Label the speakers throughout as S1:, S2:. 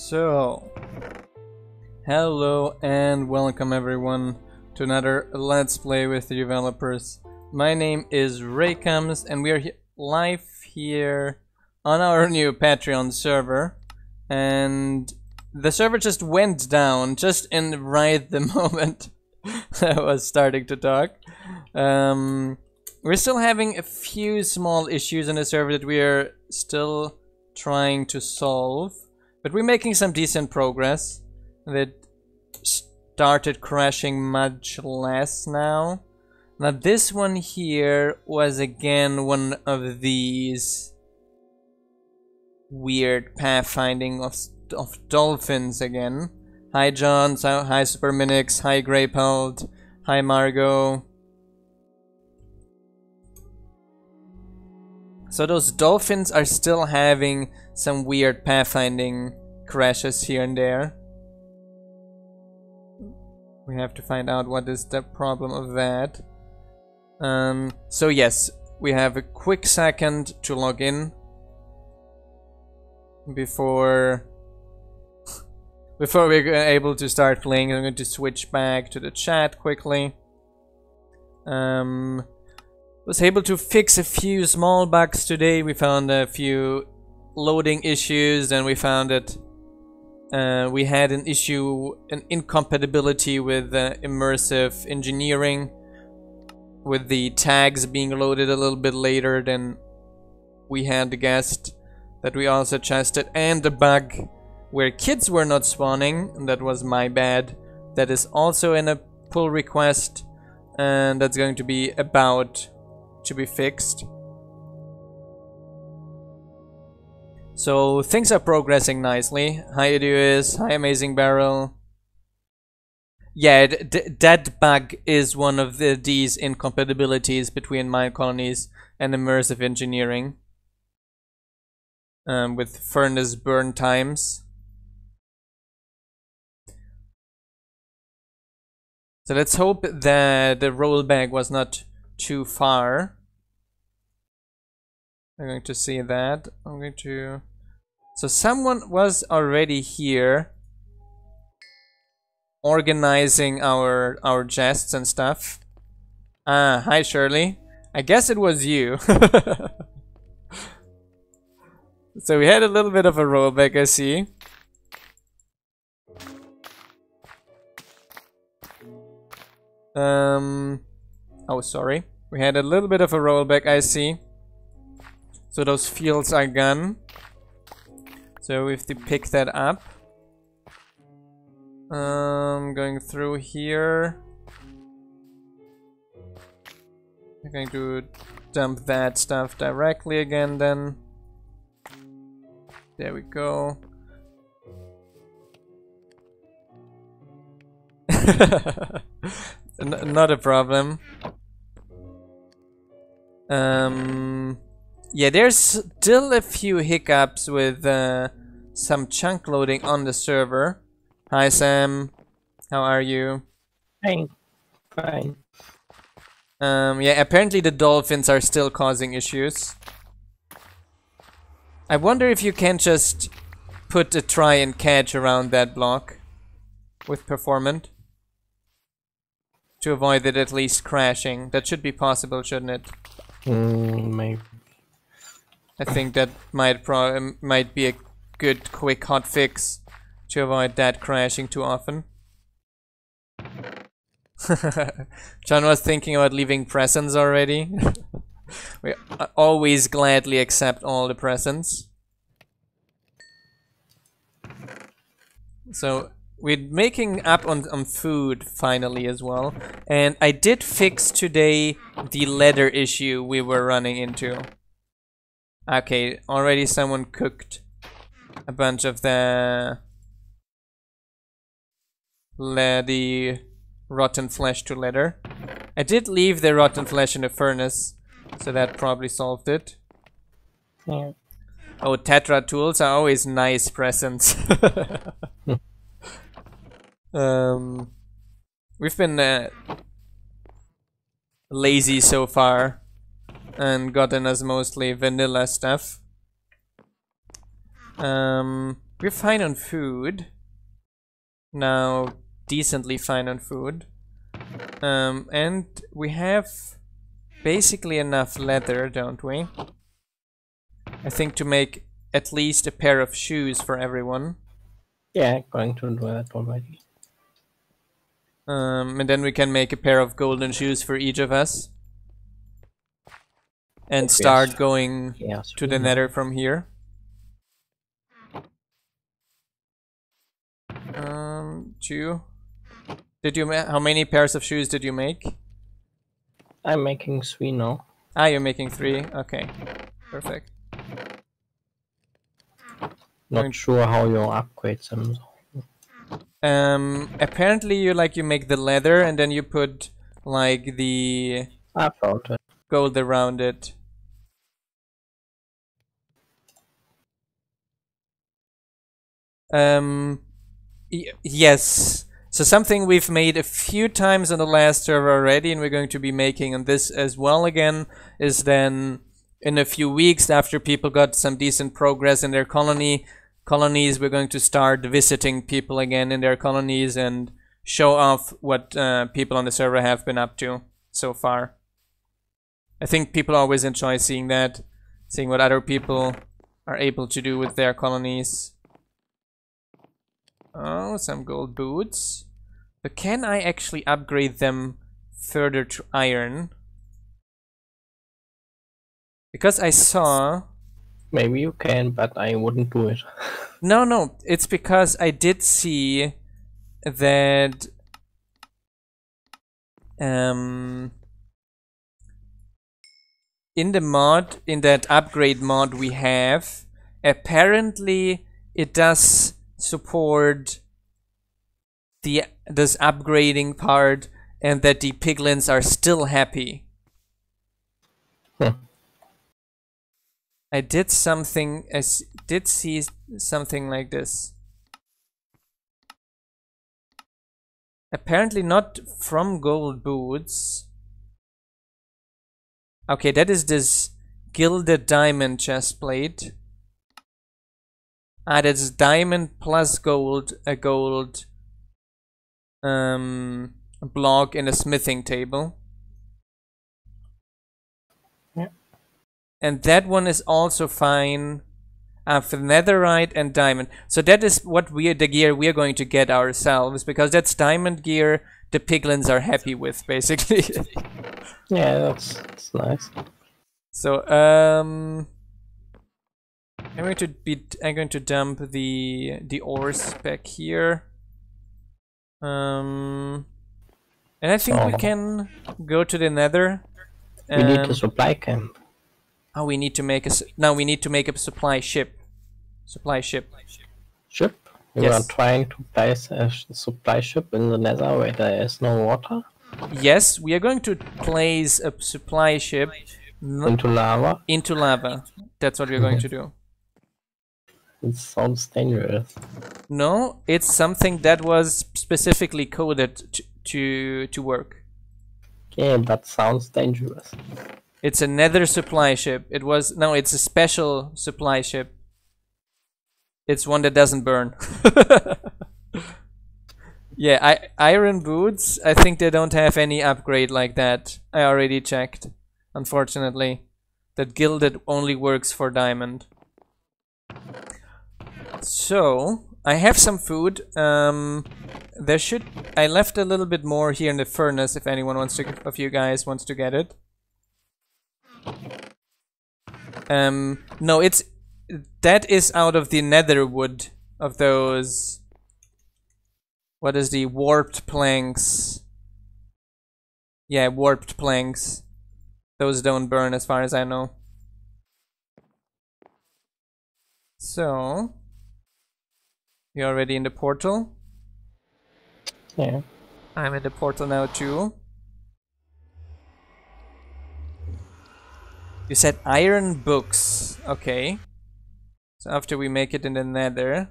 S1: So, hello and welcome everyone to another Let's Play with the Developers. My name is Raycoms and we are live here on our new Patreon server. And the server just went down just in right the moment I was starting to talk. We're still having a few small issues in the server that we are still trying to solve. But we're making some decent progress. That started crashing much less now. Now this one here was again one of these weird pathfinding of dolphins again. Hi John, hi Super Minix, hi Greypelt, hi Margot. So those dolphins are still having some weird pathfinding crashes here and there. We have to find out what is the problem of that. So yes, we have a quick second to log in before we're able to start playing. I'm going to switch back to the chat quickly. Was able to fix a few small bugs today. We found a few loading issues, and we found that we had an issue, an incompatibility with immersive engineering, with the tags being loaded a little bit later than we had guessed. That we also tested, and the bug where kids were not spawning, and that was my bad. That is also in a pull request, and that's going to be about to be fixed. So things are progressing nicely. Hi Eduis, hi Amazing Barrel. Yeah, that bug is one of these incompatibilities between Minecolonies and immersive engineering. With furnace burn times. So let's hope that the rollback was not too far. I'm going to see that. I'm going to... So someone was already here organizing our chests and stuff. Ah, hi Shirley. I guess it was you. So we had a little bit of a rollback, I see. Oh, sorry. We had a little bit of a rollback, I see. So those fields are gone. So we have to pick that up. Going through here. I'm going to dump that stuff directly again then. There we go. Not a problem. Yeah, there's still a few hiccups with some chunk loading on the server. Hi Sam, how are you?
S2: Fine. Fine.
S1: Yeah, apparently the dolphins are still causing issues. I wonder if you can just put a try and catch around that block with performant to avoid it at least crashing. That should be possible, shouldn't it?
S2: Maybe.
S1: I think that might be a good quick hot fix to avoid that crashing too often. John was thinking about leaving presents already. We always gladly accept all the presents. So we're making up on food finally as well. And I did fix today the leather issue we were running into. Okay, already someone cooked a bunch of the rotten flesh to leather. I did leave the rotten flesh in the furnace, so that probably solved it.
S2: Yeah.
S1: Oh, Tetra tools are always nice presents. We've been lazy so far and gotten us mostly vanilla stuff. We're fine on food. Now, decently fine on food. And we have basically enough leather, don't we? I think to make at least a pair of shoes for everyone.
S2: Yeah, going to do that already.
S1: And then we can make a pair of golden shoes for each of us. And start going to the nether from here. Two. Did you how many pairs of shoes did you make?
S2: I'm making 3 now.
S1: Ah, you're making 3. Okay, perfect.
S2: Not sure how you upgrade them.
S1: Apparently you make the leather and then you put like the
S2: I found it.
S1: gold around it. Yes. So something we've made a few times on the last server already, and we're going to be making on this as well again, is then in a few weeks after people got some decent progress in their colonies, we're going to start visiting people again in their colonies and show off what people on the server have been up to so far. I think people always enjoy seeing that, seeing what other people are able to do with their colonies. Oh, some gold boots. But can I actually upgrade them further to iron? Because I saw...
S2: Maybe you can, but I wouldn't do it.
S1: No, it's because I did see that... in the mod, in that upgrade mod we have, apparently it does support this upgrading part, and that the piglins are still happy. I did see something like this. Apparently not from gold boots. Okay, that is this gilded diamond chestplate. Ah, that's diamond plus gold, a gold block in a smithing table.
S2: Yeah.
S1: And that one is also fine for netherite and diamond. So that is what the gear we're going to get ourselves, because that's diamond gear the piglins are happy with, basically.
S2: Yeah, that's nice.
S1: So I'm going to dump the ores back here. And I think we can go to the nether.
S2: We need a supply camp.
S1: Oh, we need to make we need to make a supply ship.
S2: Ship? You are trying to place a supply ship in the nether where there is no water?
S1: Yes, we are going to place a supply ship
S2: into lava.
S1: Into lava. That's what we're going to do.
S2: It sounds dangerous.
S1: No, it's something that was specifically coded to work.
S2: Yeah, that sounds dangerous.
S1: It's a nether supply ship. It's a special supply ship. It's one that doesn't burn. Yeah, iron boots, I think they don't have any upgrade like that. I already checked, unfortunately. That gilded only works for diamond. So, I have some food. I left a little bit more here in the furnace if anyone wants to, of you guys wants to get it. No, that is out of the nether wood of those. What is the warped planks? Yeah, warped planks. Those don't burn as far as I know. So, you already in the portal?
S2: Yeah.
S1: I'm in the portal now too. You said iron books. Okay. So after we make it in the nether,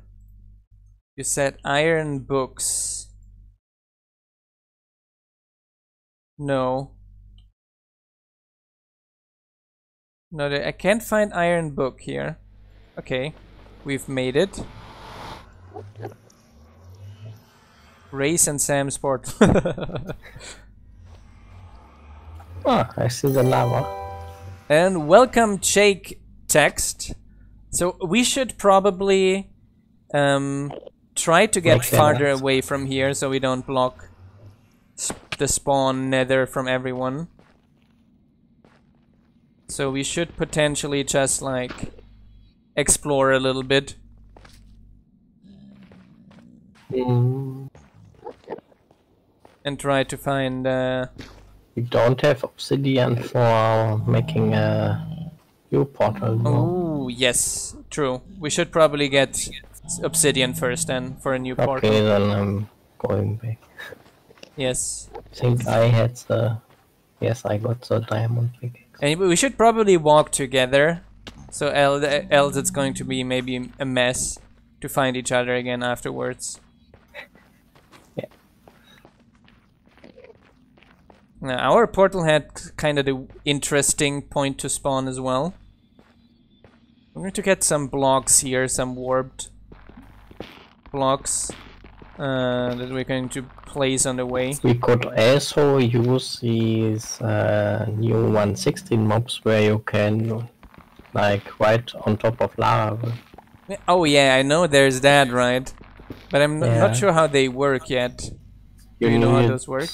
S1: you said iron books. No. No, I can't find iron book here. Okay. We've made it. Race and Sam Sport.
S2: Ah, I see the lava.
S1: And welcome, Jake Text. So we should probably try to get farther away from here so we don't block the spawn nether from everyone. So we should potentially just like explore a little bit. And try to find
S2: we don't have obsidian for making a new portal.
S1: Oh yes, true. We should probably get obsidian first then for a new portal.
S2: Okay, then I'm going back.
S1: Yes.
S2: I think I had the... Yes, I got the diamond pickaxe.
S1: And we should probably walk together. So else it's going to be maybe a mess to find each other again afterwards.
S2: Yeah.
S1: Now, our portal had kind of the interesting point to spawn as well. I'm going to get some blocks here, some warped blocks that we're going to place on the way.
S2: We could also use these new 116 mobs where you can, like, right on top of lava.
S1: Oh yeah, I know there's that, right? But I'm not sure how they work yet. Do you know how those work?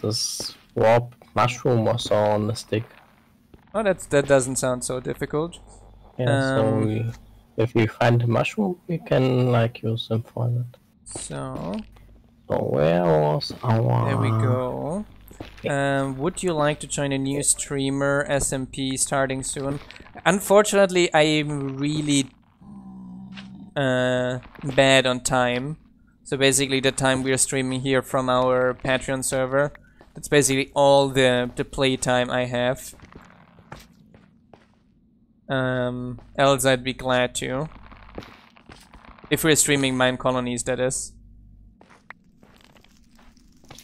S2: This warp mushroom or so on the stick.
S1: Oh, that doesn't sound so difficult.
S2: Yeah, so if we find a mushroom, we can like use them for that.
S1: So
S2: where was our...
S1: There we go. Would you like to join a new streamer, SMP, starting soon? Unfortunately, I'm really bad on time. So basically the time we're streaming here from our Patreon server, that's basically all the play time I have. Else I'd be glad to. If we're streaming Minecolonies, that is.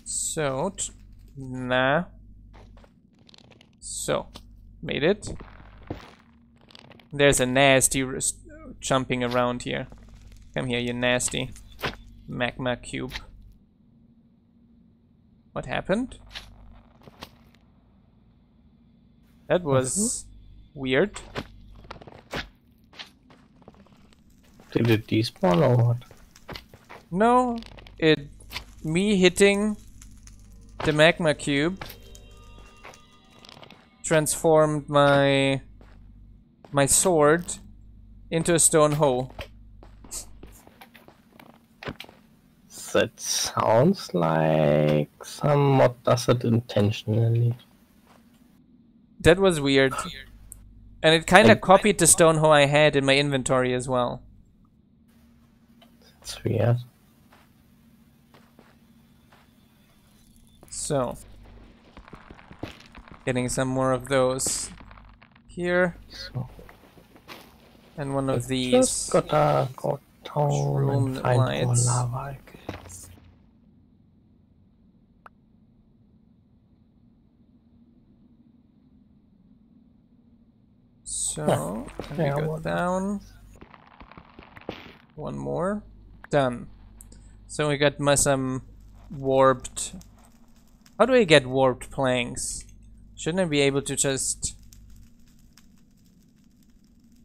S1: So, nah. So, made it. There's a nasty jumping around here. Come here, you nasty magma cube. What happened? That was weird.
S2: Did it despawn or what?
S1: No, me hitting the magma cube transformed my sword into a stone hoe.
S2: That sounds like some mod does it intentionally.
S1: That was weird. And it kind of copied the stone hoe I had in my inventory as well.
S2: That's weird.
S1: So, getting some more of those here.
S2: So,
S1: and one of these.
S2: Just gotta go down and find more
S1: lights.
S2: lava.
S1: So, we go down. One more. Done. So we got some warped... How do I get warped planks? Shouldn't I be able to just...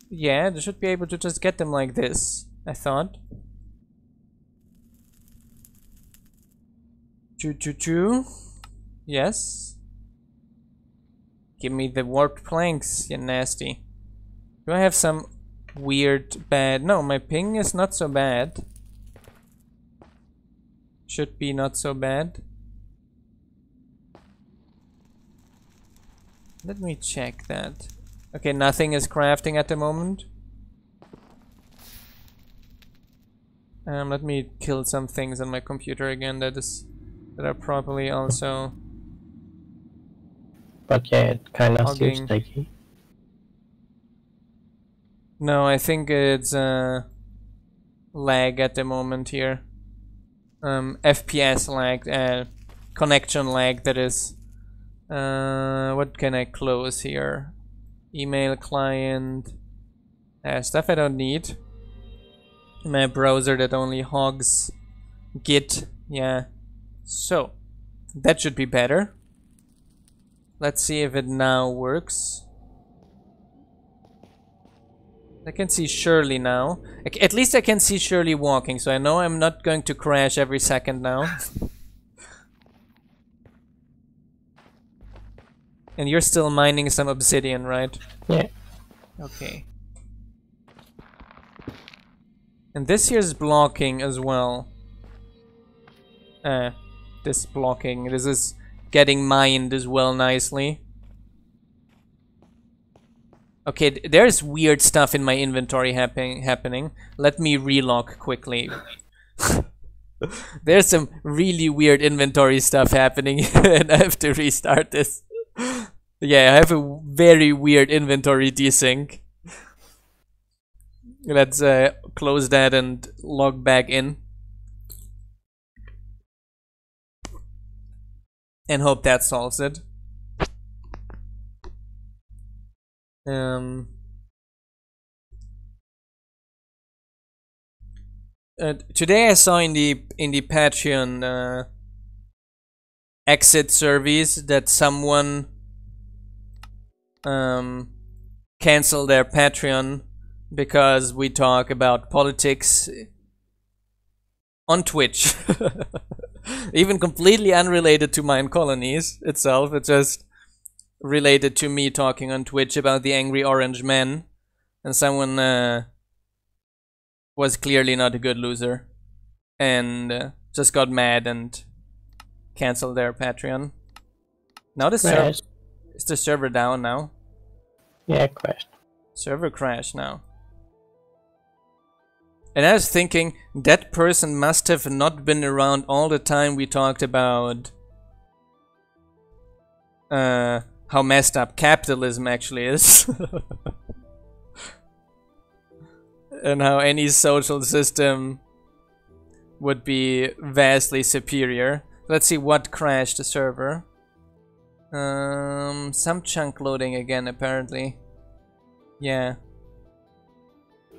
S1: Yeah, I should be able to just get them like this, I thought. Choo. Yes. Give me the warped planks, you nasty. Do I have some weird bad... No, my ping is not so bad. Should be not so bad. Let me check that. Okay, nothing is crafting at the moment. Let me kill some things on my computer again that are properly also...
S2: But yeah, it kind of seems sticky.
S1: No, I think it's lag at the moment here. FPS lag, connection lag, that is. What can I close here? Email client. Stuff I don't need. My browser that only hogs Git. Yeah. So, that should be better. Let's see if it now works. I can see Shirley now. At least I can see Shirley walking, so I know I'm not going to crash every second now. And you're still mining some obsidian, right?
S2: Yeah.
S1: Okay. And this here's blocking as well. This blocking. This is getting mined as well nicely. Okay, there's weird stuff in my inventory happening. Let me relog quickly. There's some really weird inventory stuff happening and I have to restart this. Yeah, I have a very weird inventory desync. Let's close that and log back in. And hope that solves it. Today I saw in the Patreon exit service that someone canceled their Patreon because we talk about politics on Twitch. Even completely unrelated to Minecolonies itself. It's just related to me talking on Twitch about the angry orange man, and someone was clearly not a good loser and just got mad and canceled their Patreon. Now the server is the server down now?
S2: Yeah, crashed.
S1: Server crashed now. And I was thinking that person must have not been around all the time we talked about how messed up capitalism actually is. And how any social system would be vastly superior. Let's see what crashed the server. Some chunk loading again apparently. Yeah.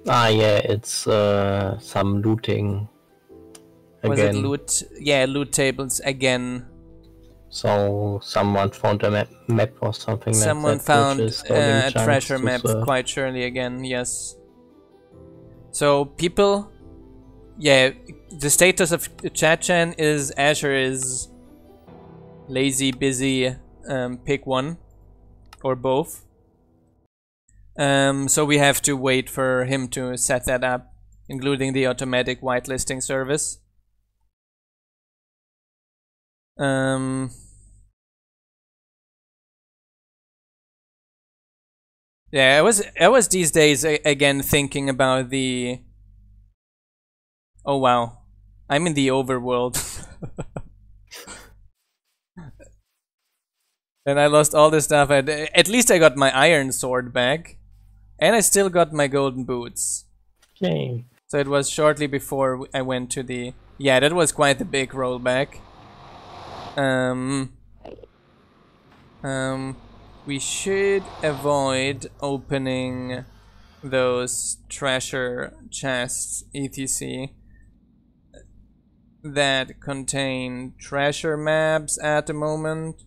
S2: Ah, yeah, it's some looting again.
S1: Was it loot? Yeah, loot tables again.
S2: So someone found a map or something
S1: Someone
S2: like that.
S1: found a treasure map, quite surely again, yes. So people, yeah, the status of Chachan is Azure is lazy, busy, pick one or both. So we have to wait for him to set that up, including the automatic whitelisting service. Yeah, I was these days again thinking about the. Oh wow, I'm in the overworld. And I lost all the stuff. At least I got my iron sword back. And I still got my golden boots.
S2: Okay.
S1: So it was shortly before I went to the... Yeah, that was quite a big rollback. We should avoid opening those treasure chests, etc. that contain treasure maps at the moment,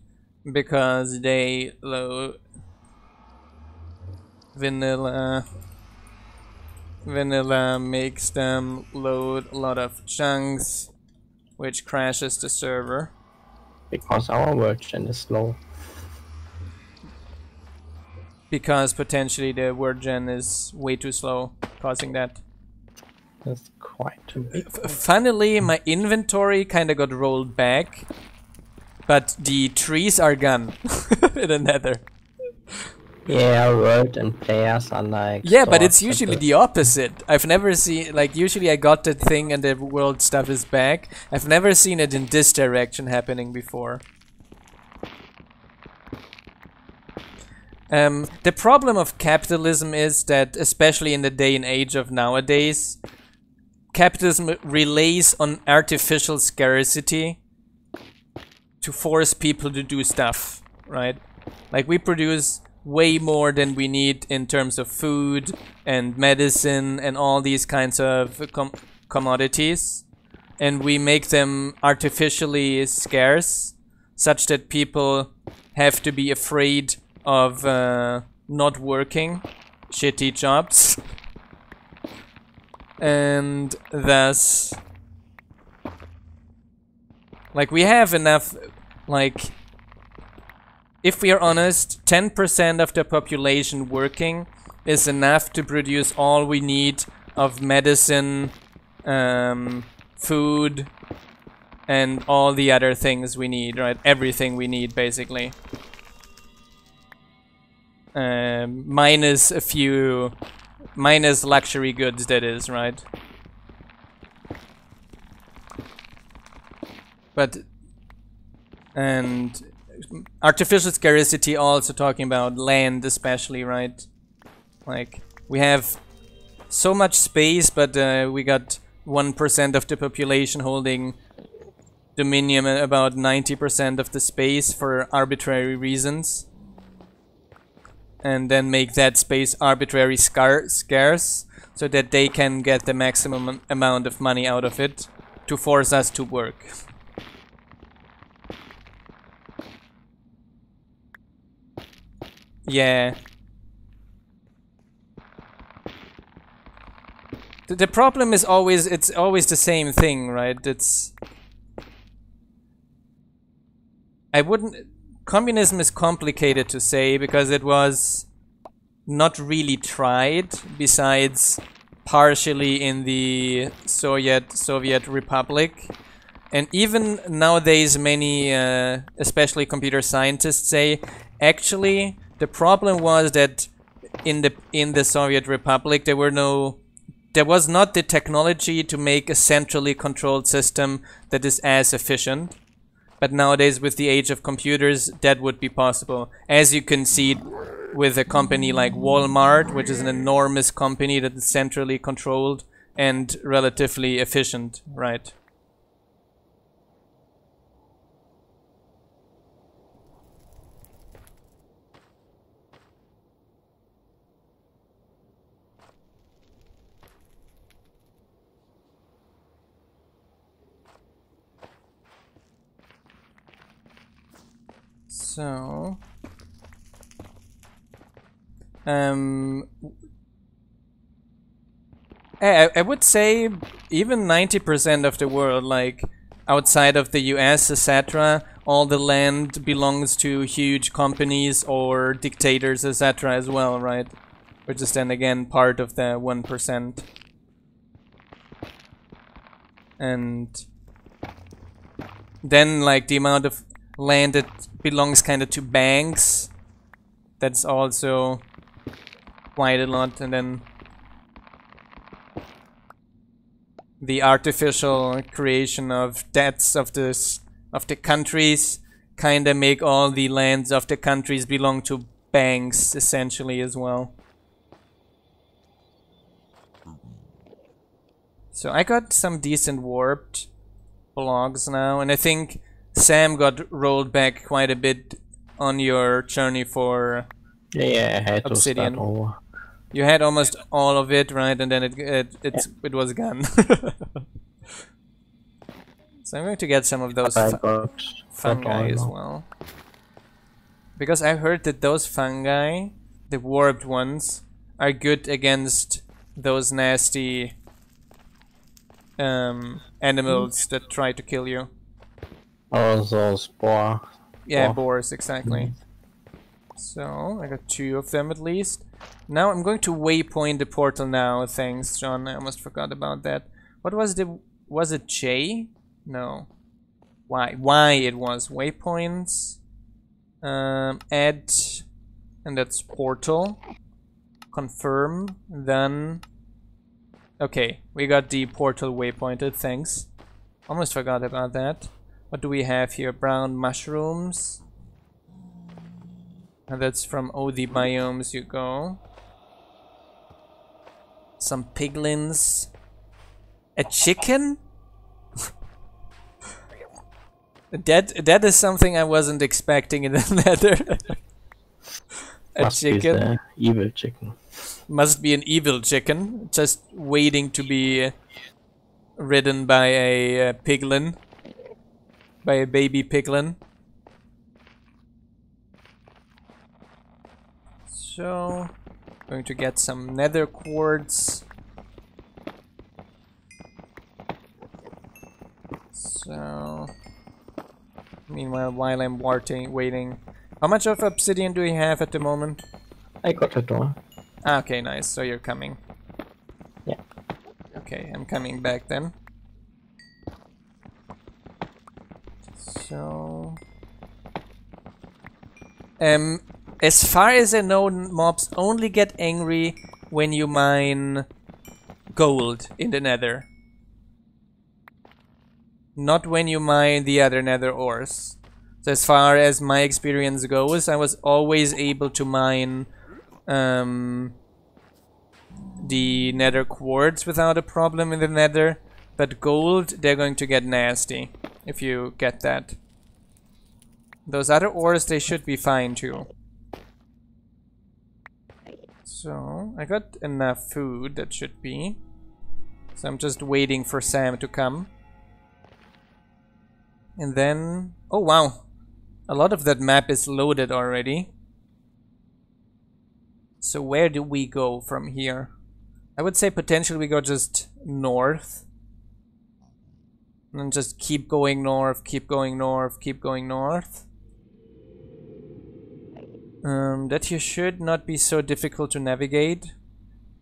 S1: because they load... Vanilla makes them load a lot of chunks, which crashes the server.
S2: Because our word gen is slow.
S1: Because potentially the word gen is way too slow, causing that.
S2: That's quite a big.
S1: Funnily, my inventory kinda got rolled back, but the trees are gone in the nether.
S2: Yeah, world and players are like...
S1: Yeah, but it's usually the opposite. I've never seen... Like, usually I got that thing and the world stuff is back. I've never seen it in this direction happening before. The problem of capitalism is that, especially in the day and age of nowadays, capitalism relies on artificial scarcity to force people to do stuff, right? Like, we produce way more than we need in terms of food and medicine and all these kinds of commodities, and we make them artificially scarce such that people have to be afraid of not working shitty jobs, and thus like we have enough, like if we are honest, 10% of the population working is enough to produce all we need of medicine, food, and all the other things we need, right? Everything we need, basically. Minus a few... minus luxury goods, that is, right? But... and... artificial scarcity, also talking about land especially, right? Like, we have so much space, but we got 1% of the population holding dominion about 90% of the space for arbitrary reasons. And then make that space arbitrarily scarce, so that they can get the maximum amount of money out of it to force us to work. Yeah. The problem is always, it's always the same thing, right? It's... I wouldn't... communism is complicated to say because it was not really tried, besides partially in the Soviet Republic. And even nowadays many, especially computer scientists, say actually the problem was that in the Soviet Republic there was not the technology to make a centrally controlled system that is as efficient. But nowadays, with the age of computers, that would be possible. As you can see with a company like Walmart, which is an enormous company that is centrally controlled and relatively efficient, right? So, I would say even 90% of the world, like outside of the US, etc., all the land belongs to huge companies or dictators, etc. as well, right? Which is then again part of the 1%. And then like the amount of land that belongs kind of to banks, that's also quite a lot. And then the artificial creation of debts of the countries kind of make all the lands of the countries belong to banks essentially as well. So I got some decent warped blogs now, and I think Sam got rolled back quite a bit on your journey for
S2: yeah, I had
S1: Obsidian.
S2: To start over.
S1: You had almost all of it, right? And then it was gone. So I'm going to get some of those fungi as well, because I heard that those fungi, the warped ones, are good against those nasty animals that try to kill you.
S2: Oh, those boar.
S1: Yeah, boars, exactly. So, I got 2 of them at least. Now I'm going to waypoint the portal now. Thanks, John. I almost forgot about that. What was the... was it J? No. Y it was. Waypoints. Add. And that's portal. Confirm. Then... okay, we got the portal waypointed. Thanks. Almost forgot about that. What do we have here? Brown mushrooms. And that's from the biomes you go. Some piglins. A chicken? That is something I wasn't expecting in the nether. A
S2: Must be
S1: chicken?
S2: the evil chicken.
S1: Must be an evil chicken, just waiting to be ridden by a piglin. By a baby piglin. So, going to get some nether quartz. So, meanwhile, while I'm waiting. How much of obsidian do we have at the moment?
S2: I got it all.
S1: Ah, okay, nice. So you're coming.
S2: Yeah.
S1: Okay, I'm coming back then. So... as far as I know, mobs only get angry when you mine gold in the nether. Not when you mine the other nether ores. So as far as my experience goes, I was always able to mine the nether quartz without a problem in the nether. But gold, they're going to get nasty, if you get that. Those other ores, they should be fine too. So, I got enough food, that should be. So I'm just waiting for Sam to come. And then... oh wow! A lot of that map is loaded already. So where do we go from here? I would say potentially we go just north. And just keep going north, keep going north, keep going north. That here should not be so difficult to navigate.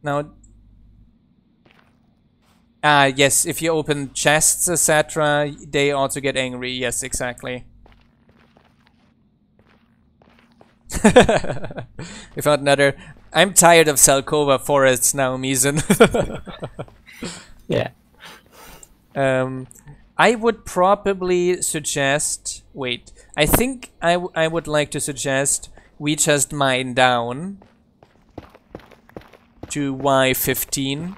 S1: Now... ah, yes, if you open chests, etc., they also get angry. Yes, exactly. We found another... I'm tired of Salkova forests now, Misen.
S2: Yeah.
S1: I would probably suggest... wait. I think I would like to suggest we just mine down to Y15.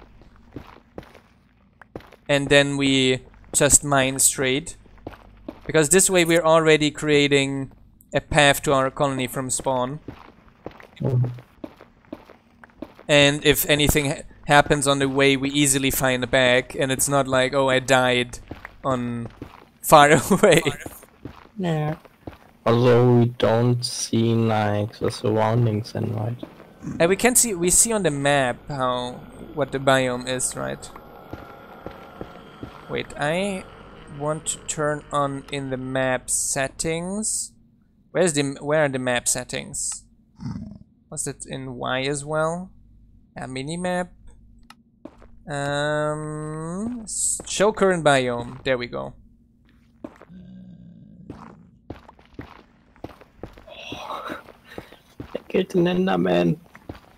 S1: And then we just mine straight. Because this way we're already creating a path to our colony from spawn. And if anything happens on the way, we easily find a bag. And it's not like, oh, I died on far away.
S2: Yeah. Although we don't see like the surroundings and right.
S1: And we see on the map what the biome is, right? Wait, I want to turn on in the map settings. Where are the map settings? Was it in Y as well? Minimap. Show current biome. There we go.
S2: I killed an enderman.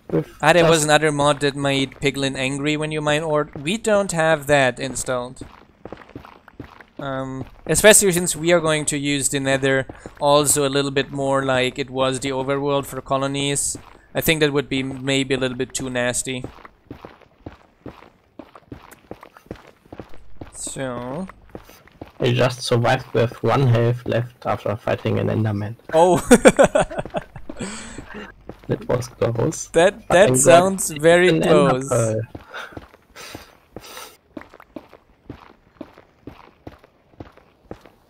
S1: There was another mod that made Piglin angry when you mine ore. We don't have that installed. Especially since we are going to use the nether also a little bit more like it was the overworld for colonies. I think that would be maybe a little bit too nasty. So...
S2: I just survived with 1 health left after fighting an enderman.
S1: oh!
S2: That was close.
S1: That sounds very close.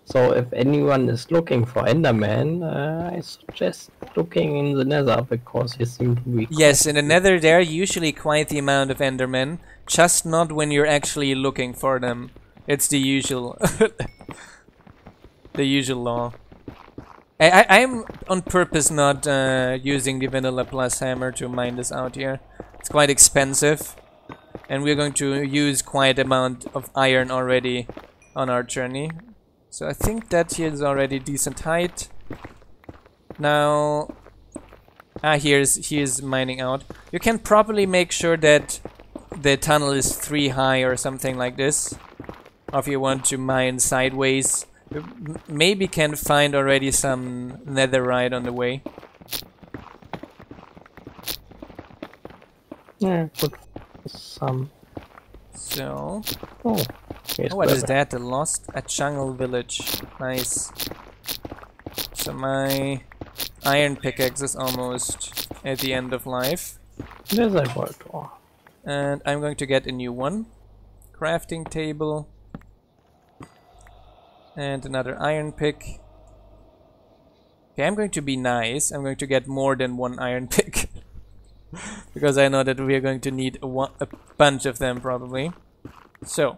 S2: So if anyone is looking for enderman, I suggest looking in the nether because he seems to be...
S1: yes, in the nether there are usually quite the amount of endermen, just not when you're actually looking for them. It's the usual... the usual law. I'm on purpose not using the Vanilla Plus hammer to mine this out here. It's quite expensive. And we're going to use quite amount of iron already on our journey. So I think that here is already decent height. Now... here's mining out. You can probably make sure that the tunnel is 3 high or something like this. Or if you want to mine sideways. Maybe can find already some netherite on the way.
S2: Yeah, put some.
S1: So...
S2: oh,
S1: what is that? A jungle village. Nice. So my iron pickaxe is almost at the end of life.
S2: There's a gold ore.
S1: And I'm going to get a new one. Crafting table. And another iron pick. Okay, I'm going to be nice. I'm going to get more than one iron pick. Because I know that we are going to need a bunch of them probably. So.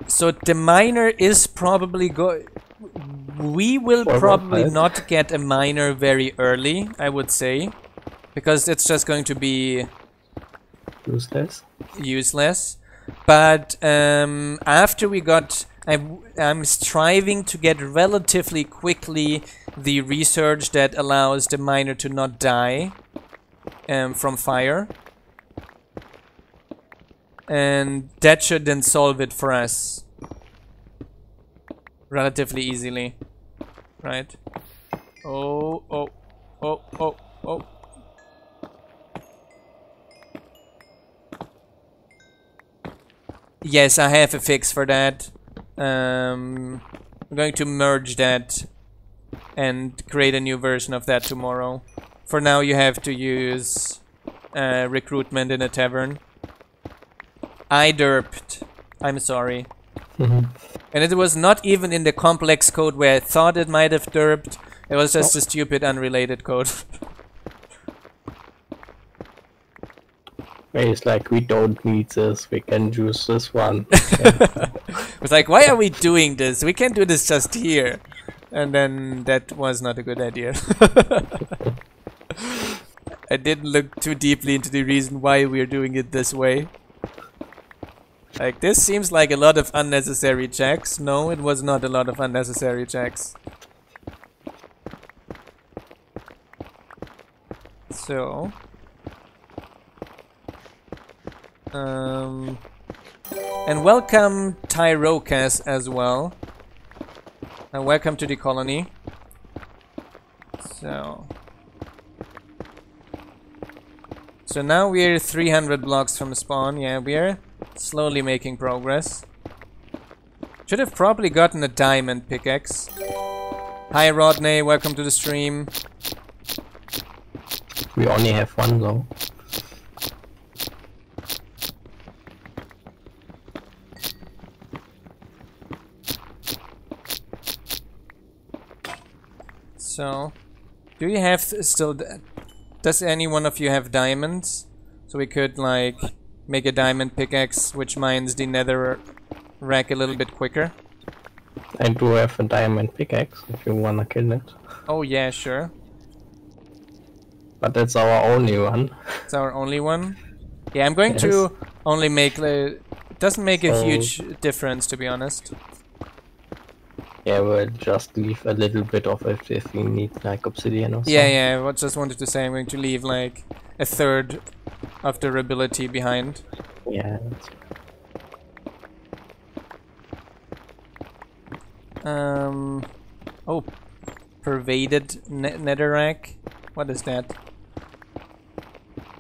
S1: So the miner is probably we will probably not get a miner very early, I would say. Because it's just going to be useless. But after we got, I'm striving to get relatively quickly the research that allows the miner to not die from fire. And that should then solve it for us relatively easily. Right? Oh, oh, oh, oh, oh. Yes, I have a fix for that. I'm going to merge that and create a new version of that tomorrow. For now, you have to use recruitment in a tavern. I derped. I'm sorry. And it was not even in the complex code where I thought it might have derped. It was just a stupid, unrelated code.
S2: It's like, we don't need this, we can use this one.
S1: It's like, why are we doing this? We can do this just here. And then that was not a good idea. I didn't look too deeply into the reason why we're doing it this way. Like, this seems like a lot of unnecessary checks. No, it was not a lot of unnecessary checks. So... and welcome Tyrokas as well. And welcome to the colony. So now we're 300 blocks from spawn. Yeah, we're slowly making progress. Should have probably gotten a diamond pickaxe. Hi Rodney, welcome to the stream.
S2: We only have one though.
S1: So, do you have still... Does any one of you have diamonds? So we could, like, make a diamond pickaxe which mines the nether rack a little bit quicker.
S2: I do have a diamond pickaxe if you wanna kill it.
S1: Oh yeah, sure.
S2: But that's our only one.
S1: It's our only one? Yeah, I'm going to only make... it doesn't make a huge difference, to be honest.
S2: Yeah, we'll just leave a little bit of it if we need like obsidian or something.
S1: Yeah, I just wanted to say I'm going to leave like a third of durability behind.
S2: Yeah, that's
S1: right. Oh, pervaded netherrack. What is that?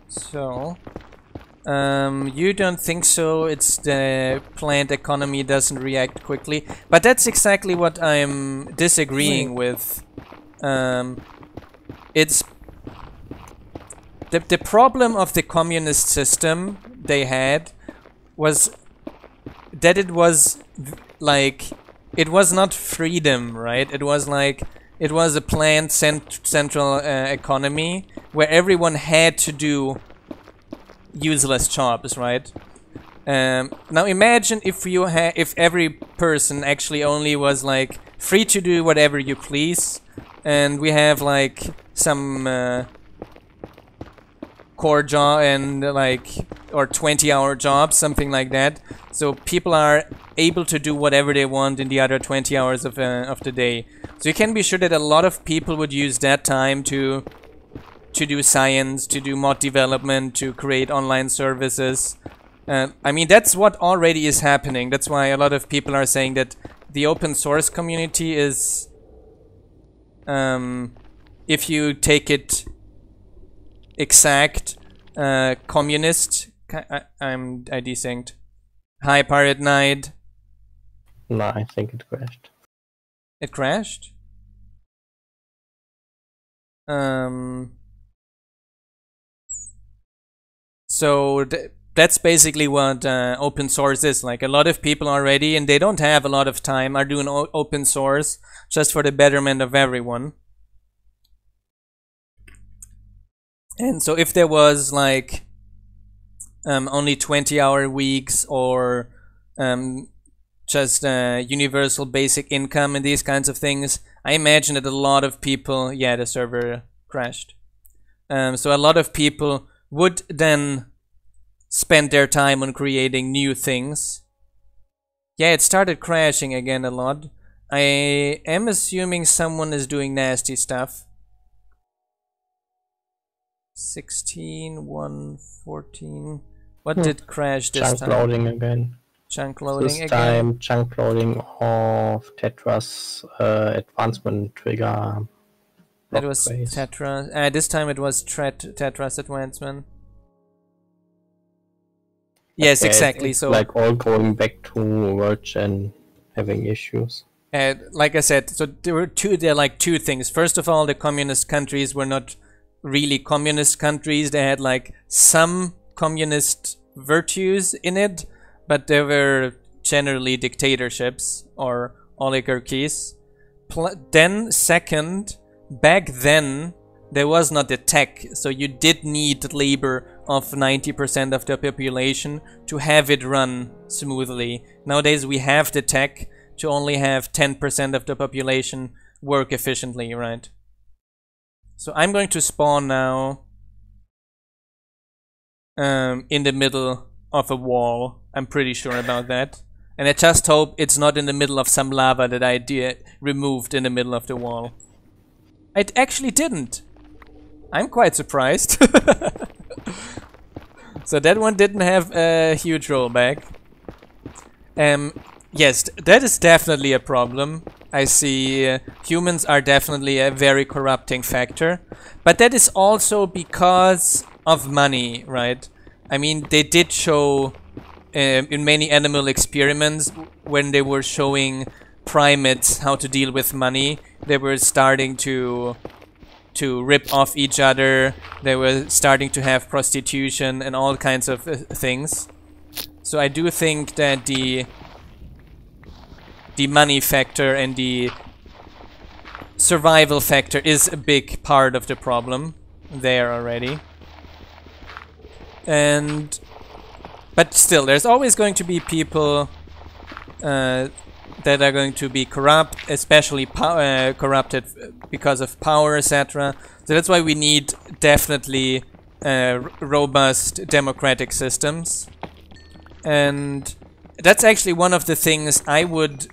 S1: So, you don't think so? It's the plant economy doesn't react quickly, but that's exactly what I'm disagreeing with. It's the problem of the communist system they had was that it was like it was not freedom, right? It was like it was a planned central economy where everyone had to do useless jobs, right? Now imagine if you if every person actually only was like free to do whatever you please, and we have like some core job and like or 20-hour jobs, something like that. So people are able to do whatever they want in the other 20 hours of the day. So you can be sure that a lot of people would use that time to do science, to do mod development, to create online services. I mean, that's what already is happening. That's why a lot of people are saying that the open source community is, if you take it exact, communist. I desynced. Hi, Pirate Knight.
S2: No, I think it crashed.
S1: It crashed? So that's basically what open source is. Like, a lot of people already, and they don't have a lot of time, are doing open source just for the betterment of everyone. And so if there was like only 20-hour weeks, or just universal basic income and these kinds of things, I imagine that a lot of people, yeah, the server crashed. So a lot of people would then spend their time on creating new things. Yeah, it started crashing again a lot. I am assuming someone is doing nasty stuff. 16, 1, 14. What did crash this time?
S2: Chunk loading again.
S1: Chunk loading
S2: this
S1: again?
S2: time chunk loading of Tetra's advancement trigger.
S1: That was Tetra. This time it was Tetra's advancement. Yes,
S2: okay,
S1: exactly.
S2: it's
S1: so
S2: like all going back to Verge and having issues.
S1: Like I said, so there are like two things. First of all, the communist countries were not really communist countries. They had like some communist virtues in it, but they were generally dictatorships or oligarchies. Then second, back then there was not the tech, so you did need labor of 90% of the population to have it run smoothly. Nowadays we have the tech to only have 10% of the population work efficiently, right? So I'm going to spawn now in the middle of a wall. I'm pretty sure about that. And I just hope it's not in the middle of some lava that I removed in the middle of the wall. It actually didn't. I'm quite surprised. So that one didn't have a huge rollback. Yes, that is definitely a problem. I see humans are definitely a very corrupting factor. But that is also because of money, right? I mean, they did show in many animal experiments, when they were showing primates how to deal with money, they were starting to rip off each other. They were starting to have prostitution and all kinds of things. So I do think that the money factor and the survival factor is a big part of the problem there already. But still, there's always going to be people that are going to be corrupt, especially corrupted because of power, etc. So that's why we need definitely robust democratic systems. And that's actually one of the things I would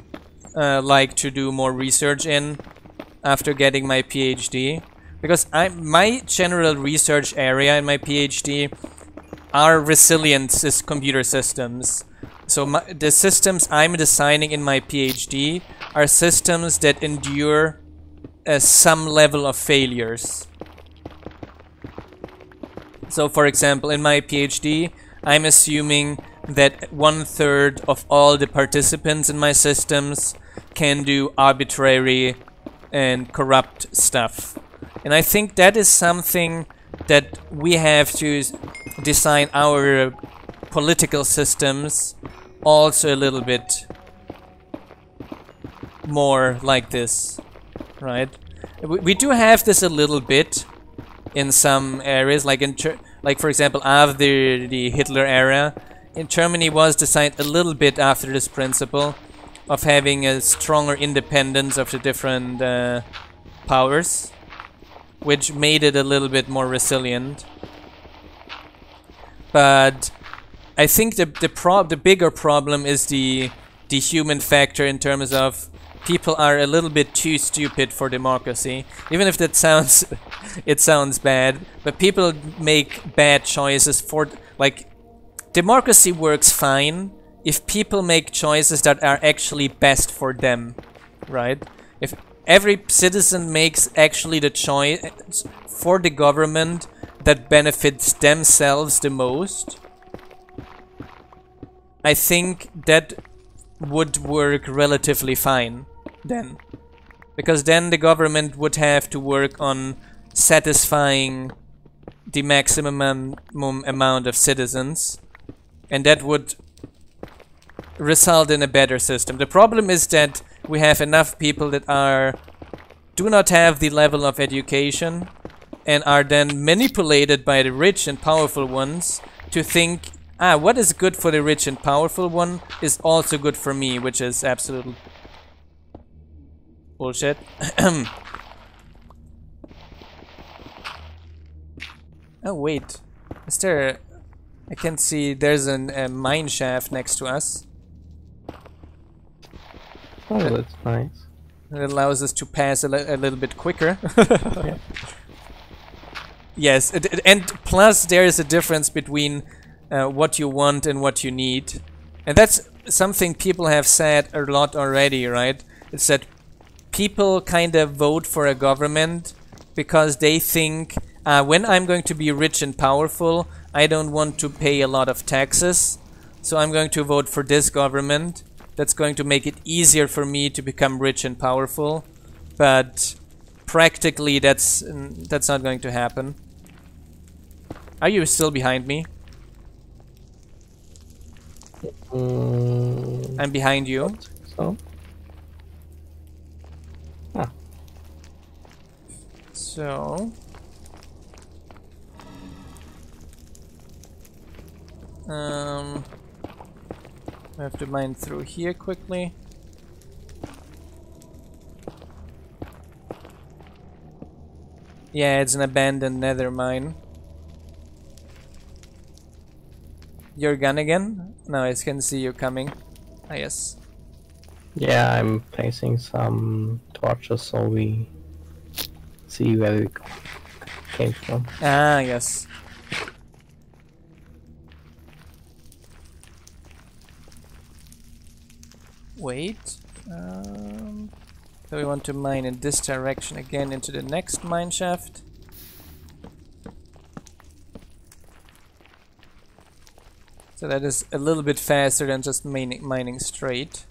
S1: like to do more research in after getting my PhD. Because my general research area in my PhD are resilient computer systems. So the systems I'm designing in my PhD are systems that endure some level of failures. So for example, in my PhD, I'm assuming that 1/3 of all the participants in my systems can do arbitrary and corrupt stuff. And I think that is something that we have to design our political systems also a little bit more like this, right? We do have this a little bit in some areas, like like for example, after the Hitler era, in Germany was designed a little bit after this principle of having a stronger independence of the different powers, which made it a little bit more resilient. But I think the bigger problem is the human factor, in terms of people are a little bit too stupid for democracy. Even if that sounds it sounds bad, but people make bad choices for, like, democracy works fine if people make choices that are actually best for them, right? If every citizen makes actually the choice for the government that benefits themselves the most, I think that would work relatively fine then. Because then the government would have to work on satisfying the maximum amount of citizens, and that would result in a better system. The problem is that we have enough people that do not have the level of education and are then manipulated by the rich and powerful ones to think, what is good for the rich and powerful one is also good for me, which is absolute bullshit. Oh wait, is there... I can see there's a mine shaft next to us.
S2: Oh, that's nice.
S1: It allows us to pass a little bit quicker.
S2: Yeah.
S1: Yes, and plus there is a difference between what you want and what you need. And that's something people have said a lot already, right? It's that people kind of vote for a government because they think, when I'm going to be rich and powerful, I don't want to pay a lot of taxes, so I'm going to vote for this government. That's going to make it easier for me to become rich and powerful, but practically that's not going to happen. Are you still behind me? I'm behind you.
S2: So? Ah.
S1: So... I have to mine through here quickly. Yeah, it's an abandoned nether mine. You're gone again? No, I can see you coming. Ah, yes.
S2: Yeah, I'm placing some torches so we see where we came from.
S1: Ah, yes. Wait. So we want to mine in this direction again into the next mine shaft. So that is a little bit faster than just mining straight.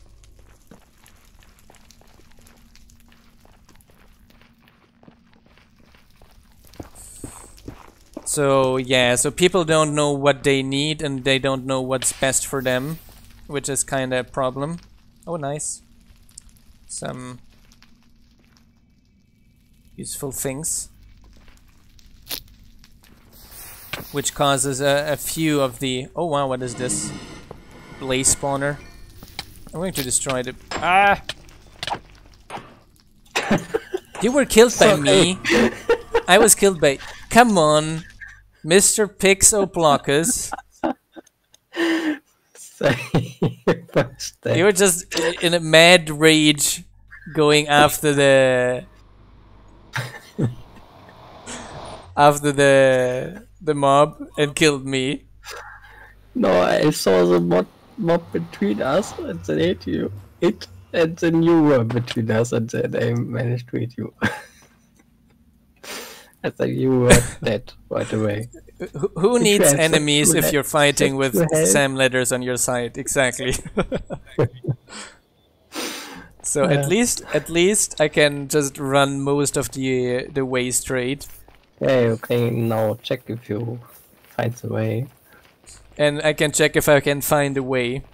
S1: So yeah, so people don't know what they need and they don't know what's best for them, which is kind of a problem. Oh, nice. Some useful things. Which causes a few of the... Oh wow, what is this? Blaze spawner. I'm going to destroy the... Ah! You were killed by me. I was killed by... Come on, Mr. Pixoplocus. You were just in a mad rage going after the... after the mob and killed me.
S2: No, I saw the mob between us and then hit you. And then you were between us and then I managed to hit you. I think you were dead right away.
S1: Who needs enemies if you're fighting with Sam Letters on your side? Exactly. So at least I can just run most of the way straight.
S2: Yeah, you can now check if you find the way.
S1: And I can check if I can find a way.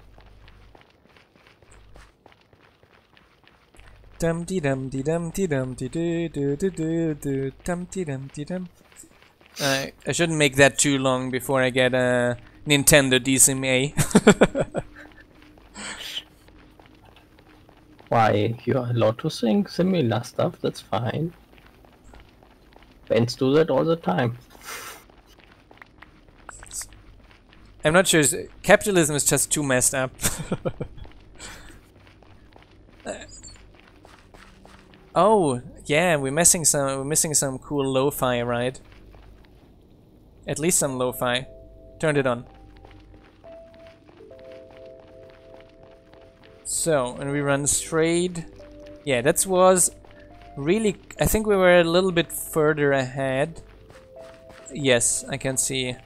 S1: Dum dee dum dee dum dee dum dee doo doo doo doo doo dum dee dum dee dum. I shouldn't make that too long before I get a Nintendo DCMA.
S2: Why? You're allowed to sing similar stuff, that's fine. Bands do that all the time.
S1: I'm not sure. Capitalism is just too messed up. Oh, yeah, we're missing some cool lo-fi, right? At least some lo-fi. Turned it on. So, and we run straight. Yeah, that was really... I think we were a little bit further ahead. Yes, I can see.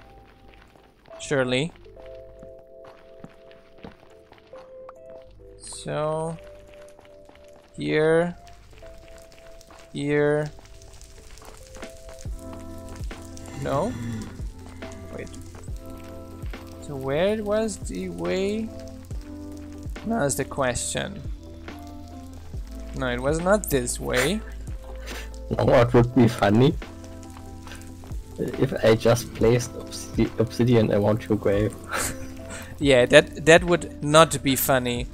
S1: Surely. So here, here. No? Wait. So where was the way? That's the question. No, it was not this way.
S2: Now what would be funny? If I just placed obsidian around your grave.
S1: Yeah, that would not be funny.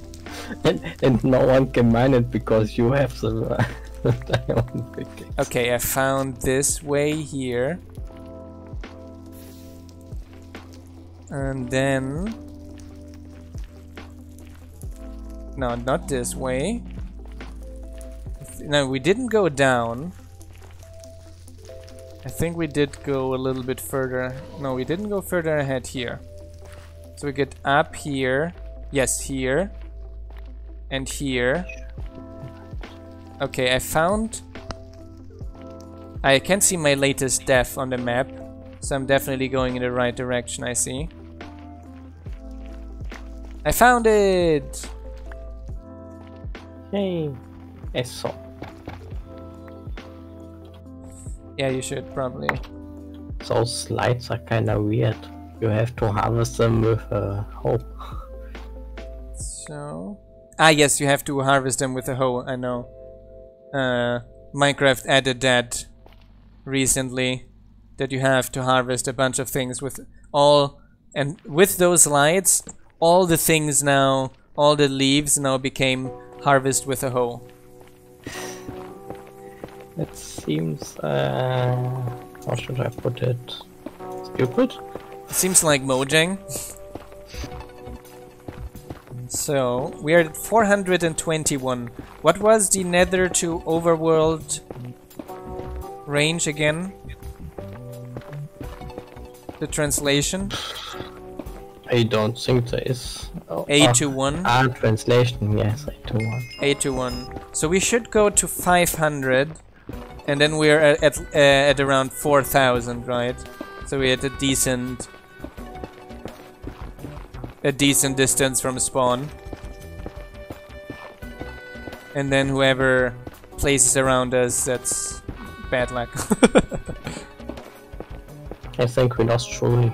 S2: and no one can mine it because you have the diamond pickaxe.
S1: Okay, I found this way here. And then... No, not this way. No, we didn't go down. I think we did go a little bit further. No, we didn't go further ahead here. So we get up here. Yes, here. And here. Okay, I found... I can see my latest death on the map. So I'm definitely going in the right direction, I see. I found it!
S2: Yay! I saw.
S1: Yeah, you should probably.
S2: Those slides are kinda weird. You have to harvest them with a hoe.
S1: So... Ah, yes, you have to harvest them with a hoe, I know. Minecraft added that recently. That you have to harvest a bunch of things with all... And with those lights, all the things now, all the leaves now became harvest with a hoe.
S2: It seems, how should I put it? Stupid?
S1: Seems like Mojang. So, we are at 421. What was the nether to overworld range again? The translation?
S2: I don't think there is. Oh,
S1: 8 to 1?
S2: Translation, yes, 8 to 1.
S1: 8 to 1. So we should go to 500. And then we're at around 4,000, right? So we're at a decent distance from spawn. And then whoever places around us, that's bad luck.
S2: I think we lost truly.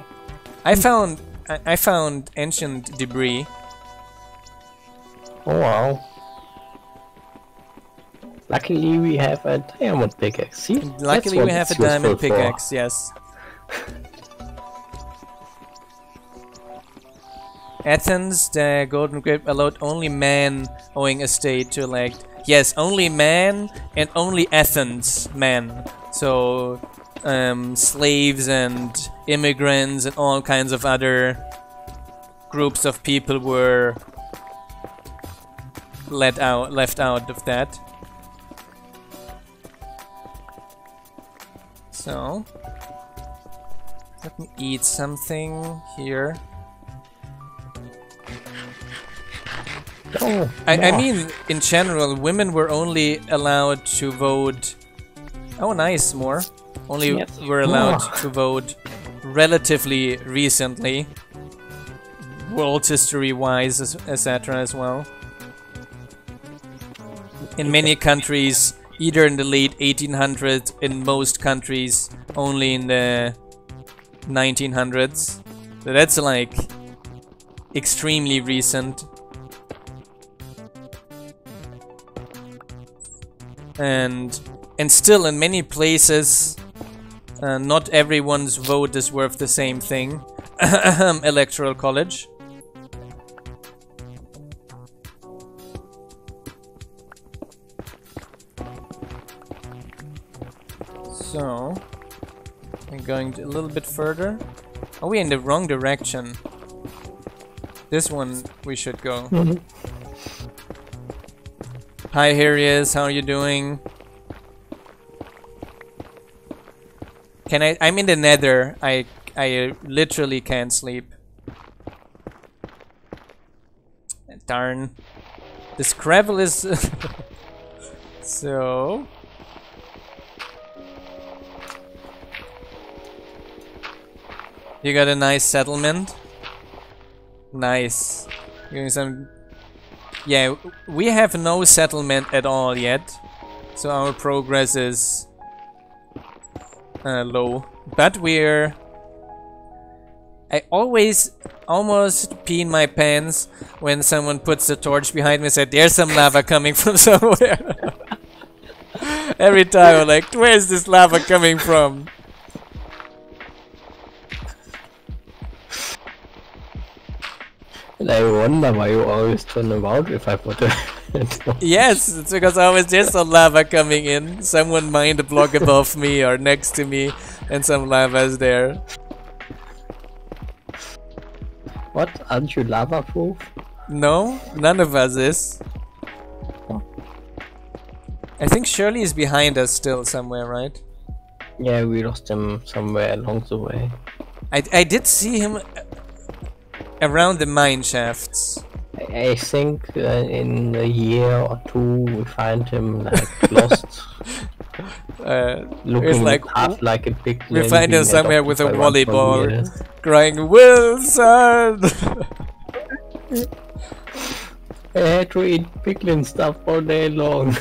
S1: I found ancient debris.
S2: Oh wow. Luckily we have a diamond pickaxe. See?
S1: Luckily we have a diamond pickaxe, yes. Athens, the Golden Grape allowed only man owning a state to elect. Yes, only man and only Athens man. So slaves and immigrants and all kinds of other groups of people were left out of that. So let me eat something here.
S2: Oh,
S1: I mean, in general, women were only allowed to vote. Oh, nice, more. Only
S2: yes.
S1: were allowed to vote relatively recently, world history-wise, etc. as well. In many countries, either in the late 1800s, in most countries, only in the 1900s. So that's like extremely recent. And still in many places not everyone's vote is worth the same thing. Electoral college. So I'm going a little bit further. Are we in the wrong direction? This one we should go. Hi, here he is. How are you doing? Can I'm in the nether. I literally can't sleep. Darn. This gravel is... So... You got a nice settlement? Nice. Doing some Yeah, we have no settlement at all yet, so our progress is low. But we're... I always almost pee in my pants when someone puts the torch behind me and said, there's some lava coming from somewhere. Every time I'm like, where's this lava coming from?
S2: And I wonder why you always turn around if I put a...
S1: Yes, it's because always there's some lava coming in. Someone mined a block above me or next to me and some lava is there.
S2: What? Aren't you lava proof?
S1: No, none of us is. I think Shirley is behind us still somewhere, right?
S2: Yeah, we lost him somewhere along the way.
S1: I did see him around the mine shafts.
S2: I think in a year or two we find him like lost. Looking
S1: like,
S2: half like a big.
S1: We find him somewhere with a volleyball, crying, Wilson!
S2: I had to eat pickling stuff all day long.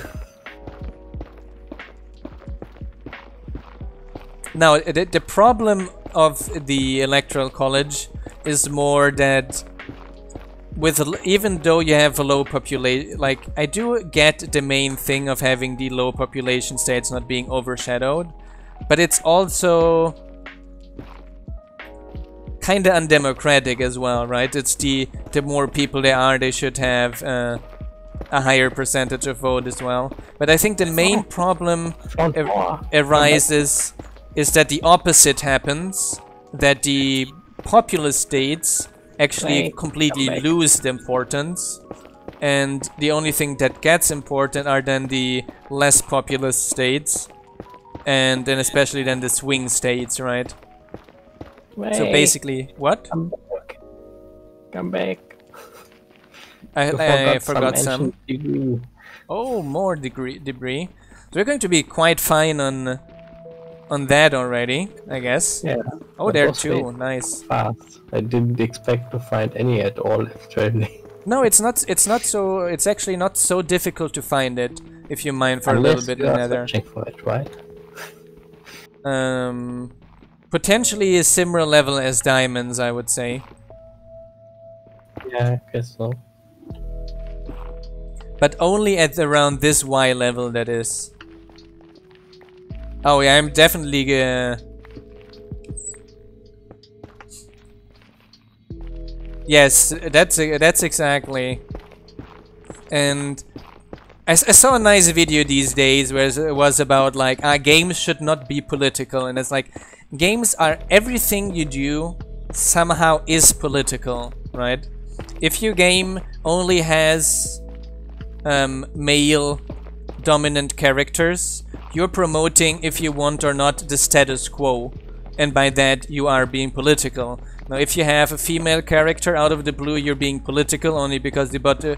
S1: Now, the problem of the Electoral College is more that even though you have a low population, like, I do get the main thing of having the low population states not being overshadowed, but it's also kinda undemocratic as well, right? It's the more people there are, they should have a higher percentage of vote as well. But I think the main problem arises is that the opposite happens, that the populous states actually completely lose the importance, and the only thing that gets important are then the less populous states, and then especially then the swing states, right? So basically, what?
S2: Come back.
S1: I forgot some. Oh, more debris. So we're going to be quite fine on that already, I guess.
S2: Yeah.
S1: Oh, there too. Nice.
S2: Fast. I didn't expect to find any at all actually.
S1: No, it's not. It's not so. It's actually not so difficult to find it if you mine for a little bit in Nether.
S2: Searching for it, right?
S1: Potentially a similar level as diamonds, I would say.
S2: Yeah, I guess so.
S1: But only at around this Y level, that is. Oh yeah, I'm definitely yes, that's exactly. And I saw a nice video these days where it was about like games should not be political, and it's like games are everything you do somehow is political, right? If your game only has male dominant characters, you're promoting, if you want or not, the status quo, and by that you are being political. Now if you have a female character out of the blue, you're being political only because they bought a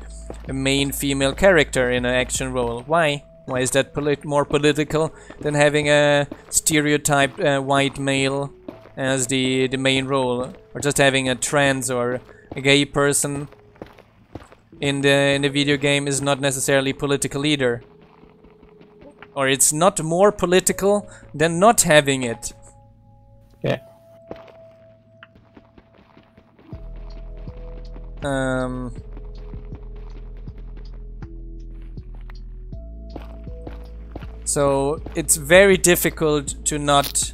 S1: main female character in an action role. Why? Why is that more political than having a stereotyped white male as the main role, or just having a trans or a gay person in the video game is not necessarily political either. Or it's not more political than not having it.
S2: Yeah.
S1: So it's very difficult to not...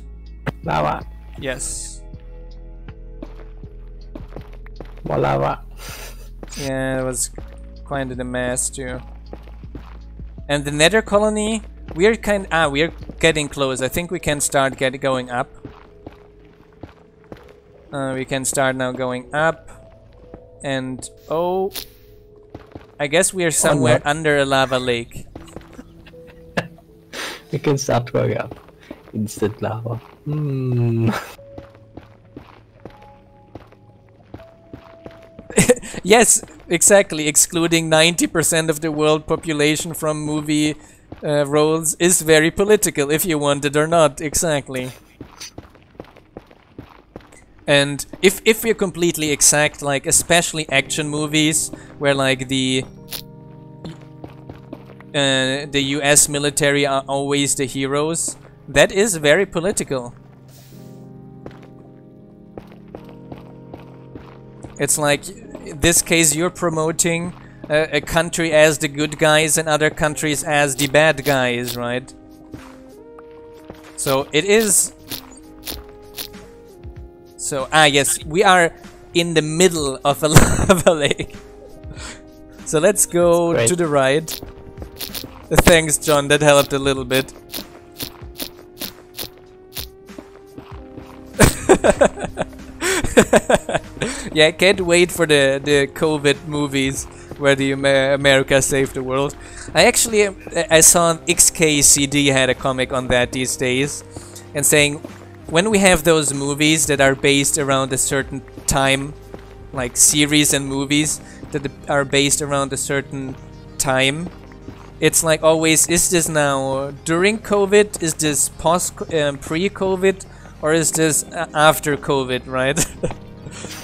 S2: Lava.
S1: Yes.
S2: More lava.
S1: Yeah, it was kind of a mess too. And the Nether colony, we're getting close. I think we can start going up. We can start now going up. And oh, I guess we are somewhere under a lava lake.
S2: We can start going up. Instant lava.
S1: Yes, exactly. Excluding 90% of the world population from movie roles is very political, if you want it or not. Exactly. And if we're completely exact, like especially action movies, where like the the US military are always the heroes. That is very political. It's like, in this case, you're promoting a country as the good guys and other countries as the bad guys, right? So it is... So, yes, we are in the middle of a lava lake. So let's go to the right. Thanks, John, that helped a little bit. Yeah, I can't wait for the COVID movies where the America saved the world. I saw XKCD had a comic on that these days, and saying when we have those movies that are based around a certain time, like series and movies that are based around a certain time, it's like always, is this now during COVID? Is this pre-COVID? Or is this after COVID, right?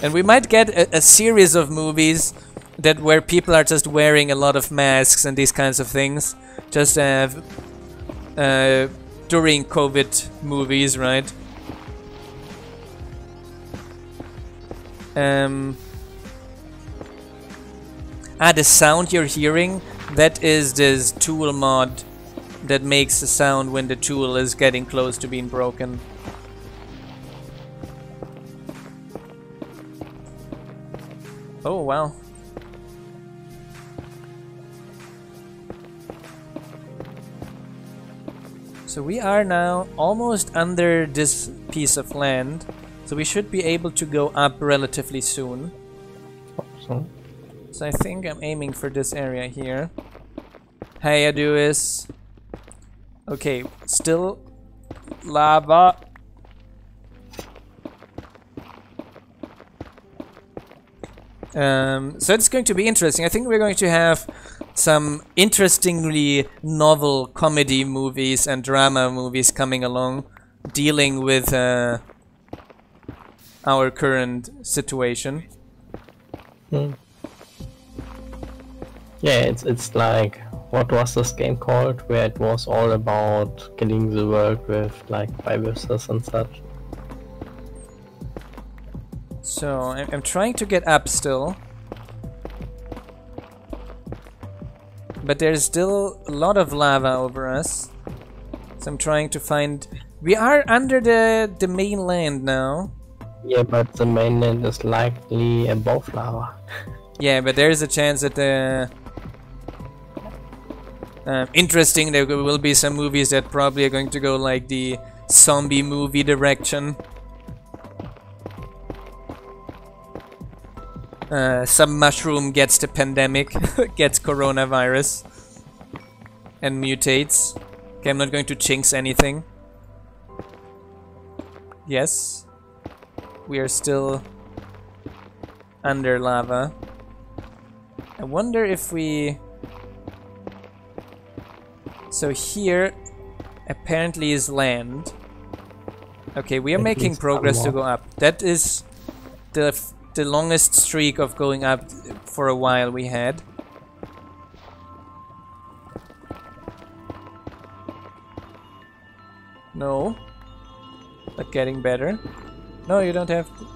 S1: And we might get a series of movies that where people are just wearing a lot of masks and these kinds of things, just during COVID movies, right? The sound you're hearing, that is this tool mod that makes a sound when the tool is getting close to being broken. Oh, wow. So we are now almost under this piece of land, so we should be able to go up relatively soon. So I think I'm aiming for this area here. Hey, I do is... Okay, still lava. So it's going to be interesting. I think we're going to have some interestingly novel comedy movies and drama movies coming along, dealing with our current situation.
S2: Yeah, it's like, what was this game called, where it was all about killing the world with like viruses and such?
S1: So I'm trying to get up still, but there's still a lot of lava over us. So I'm trying to find... We are under the mainland now.
S2: Yeah, but the mainland is likely above lava.
S1: Yeah, but there is a chance that the... interesting, there will be some movies that probably are going to go like the zombie movie direction. Some mushroom gets the pandemic, gets coronavirus, and mutates. Okay, I'm not going to jinx anything. Yes, we are still under lava. I wonder if we... So here apparently is land. Okay, we are making progress to go up. That is the longest streak of going up for a while we had. No, but getting better. No, you don't have to.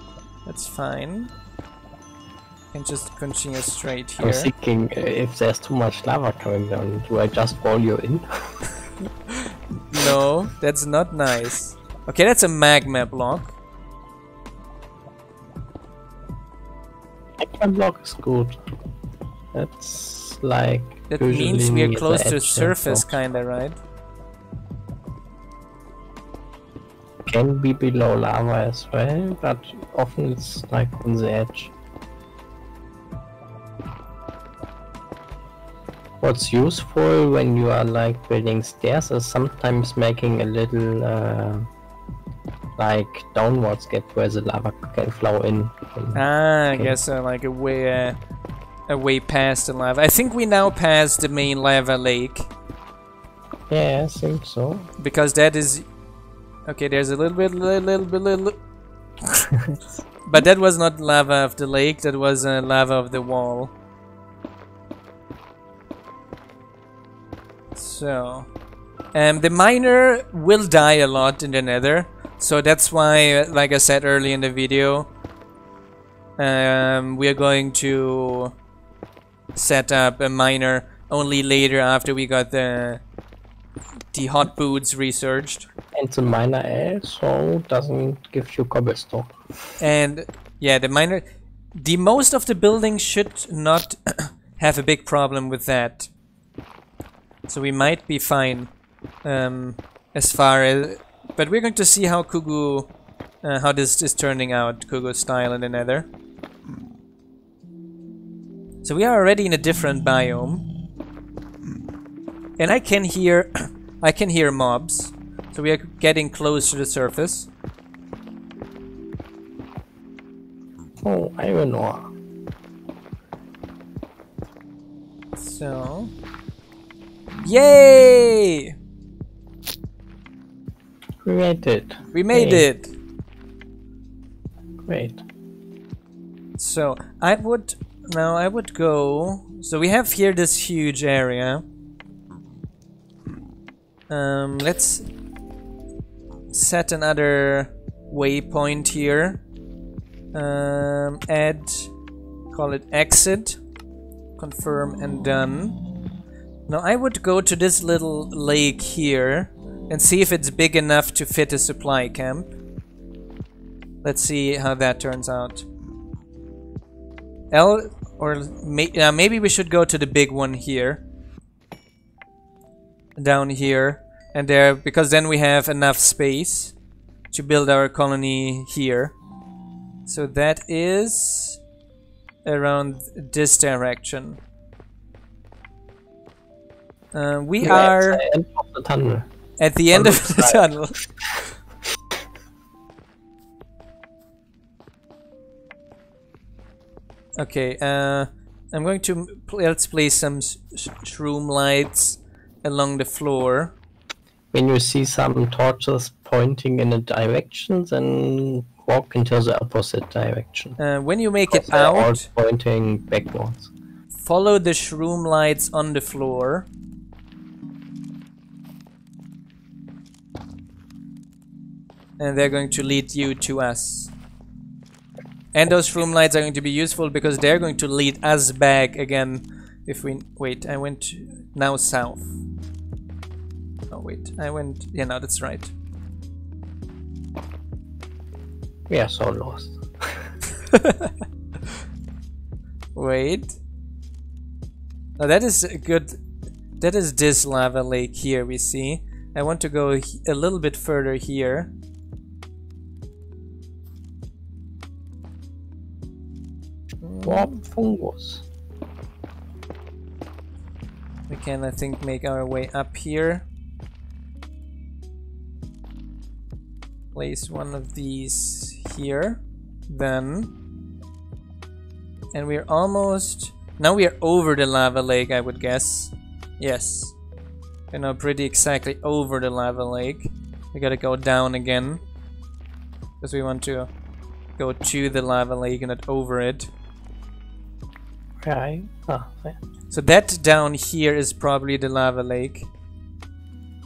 S1: That's fine. You can just continue straight here.
S2: I was thinking, if there's too much lava coming down, do I just roll you in?
S1: No, that's not nice. Okay, that's a magma block.
S2: Magma block is good. That's like...
S1: That means we are
S2: near
S1: close
S2: the
S1: to
S2: edge
S1: surface,
S2: of-
S1: kinda, right?
S2: Can be below lava as well, but often it's like on the edge. What's useful when you are like building stairs is sometimes making a little like downwards gap where the lava can flow in.
S1: I guess like a way past the lava. I think we now passed the main lava lake.
S2: Yeah, I think so.
S1: Because that is... Okay, there's a little bit... But that was not lava of the lake, that was lava of the wall. So, the miner will die a lot in the nether. So that's why, like I said early in the video, we are going to set up a miner only later after we got the hot boots researched.
S2: And the miner also doesn't give you cobblestone.
S1: And yeah, the miner, the most of the buildings should not have a big problem with that. So we might be fine as far as, but we're going to see how Kugu, how this is turning out, Kugu's style in the nether. So we are already in a different biome. And I can hear mobs. So we are getting close to the surface.
S2: Oh, iron ore.
S1: So, yay!
S2: We made it.
S1: We made it.
S2: Great.
S1: So I would go. So we have here this huge area. Let's set another waypoint here. Call it exit, confirm, and done. Now I would go to this little lake here and see if it's big enough to fit a supply camp. Let's see how that turns out. Maybe we should go to the big one here. Down here and there, because then we have enough space to build our colony here. So that is around this direction. We are
S2: at the end of the tunnel.
S1: At the end of the tunnel. Okay, I'm going to let's place some shroom lights along the floor.
S2: When you see some torches pointing in a direction, then walk into the opposite direction.
S1: When you make it
S2: They're all
S1: out,
S2: pointing backwards.
S1: follow the shroom lights on the floor. And they're going to lead you to us. And those shroom lights are going to be useful because they're going to lead us back again. If we wait, I went now south. Oh wait, I went. Yeah, no, that's right.
S2: We are so lost.
S1: Wait. Oh, that is a good. That is this lava lake here. We see. I want to go a little bit further here.
S2: Warp fungus.
S1: We can, I think, make our way up here. Place one of these here. Then. And we're almost... Now we are over the lava lake, I would guess. Yes. We're now pretty exactly over the lava lake. We gotta go down again. Because we want to go to the lava lake and not over it.
S2: Right. Ah, there.
S1: So that down here is probably the lava lake.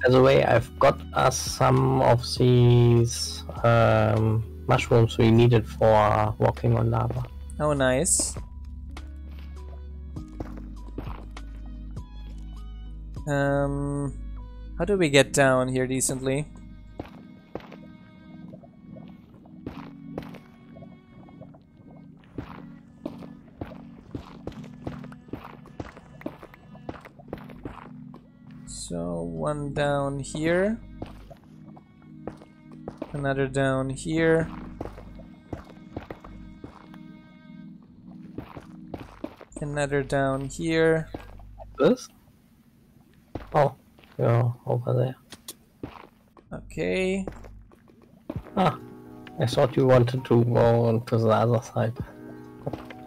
S2: By the way, I've got us some of these mushrooms we needed for walking on lava.
S1: Oh, nice. How do we get down here decently? So one down here, another down here, another down here.
S2: This? Oh, you're over there.
S1: Okay.
S2: Ah, I thought you wanted to go on to the other side.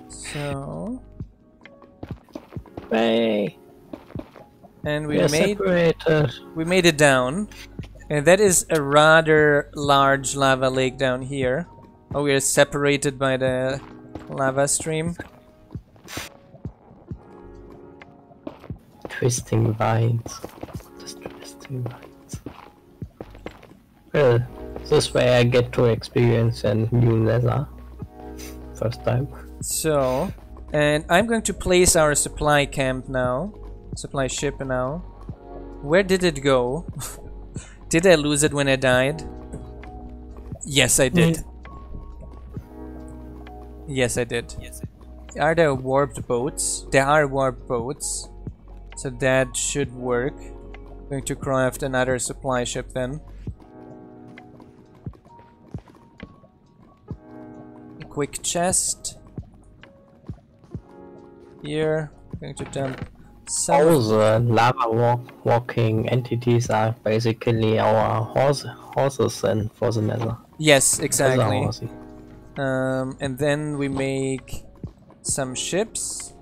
S1: So,
S2: Hey!
S1: and
S2: We are separated.
S1: we made it down, and that is a rather large lava lake down here. Oh, we are separated by the lava stream.
S2: Twisting vines. Right. Well, this way I get to experience a new nether. First time.
S1: So, and I'm going to place our supply camp now. Supply ship now. Where did it go? Did I lose it when I died? Yes, I did. Yes, I did. Are there warped boats? There are warped boats. So that should work. Going to craft another supply ship then. A quick chest. Here. Going to dump some.
S2: All the lava walking entities are basically our horses and for the nether.
S1: Yes, exactly. And then we make some ships.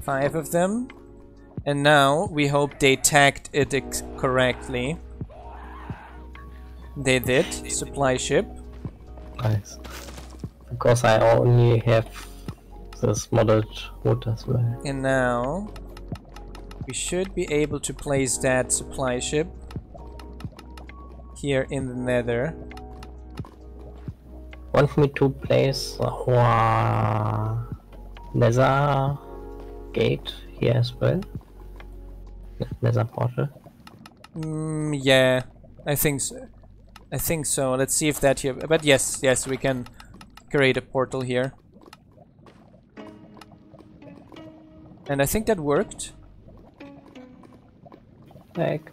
S1: 5 of them. And now we hope they tagged it correctly. They did. Supply ship.
S2: Nice. Because I only have this modded wood as well.
S1: And now we should be able to place that supply ship here in the nether.
S2: Want me to place nether gate here as well? Nether portal?
S1: Yeah, I think so. I think so. Let's see if that here. But yes, we can create a portal here. And I think that worked. Lag.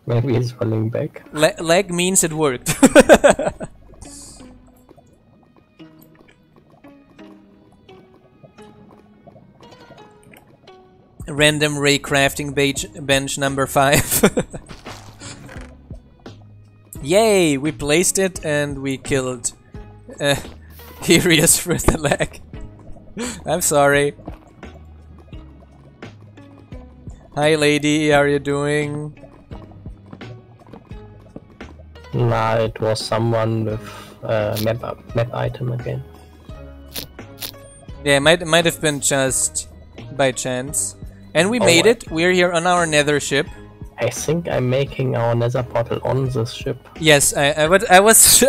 S2: Maybe it's falling back.
S1: Lag means it worked. Random ray crafting bench number 5. Yay! We placed it and we killed Helios for the lag. I'm sorry. Hi lady, how are you doing?
S2: Nah, it was someone with map item again.
S1: Yeah, it might have been just by chance. And we made it. We're here on our nether ship.
S2: I think I'm making our nether portal on this ship.
S1: Yes, I was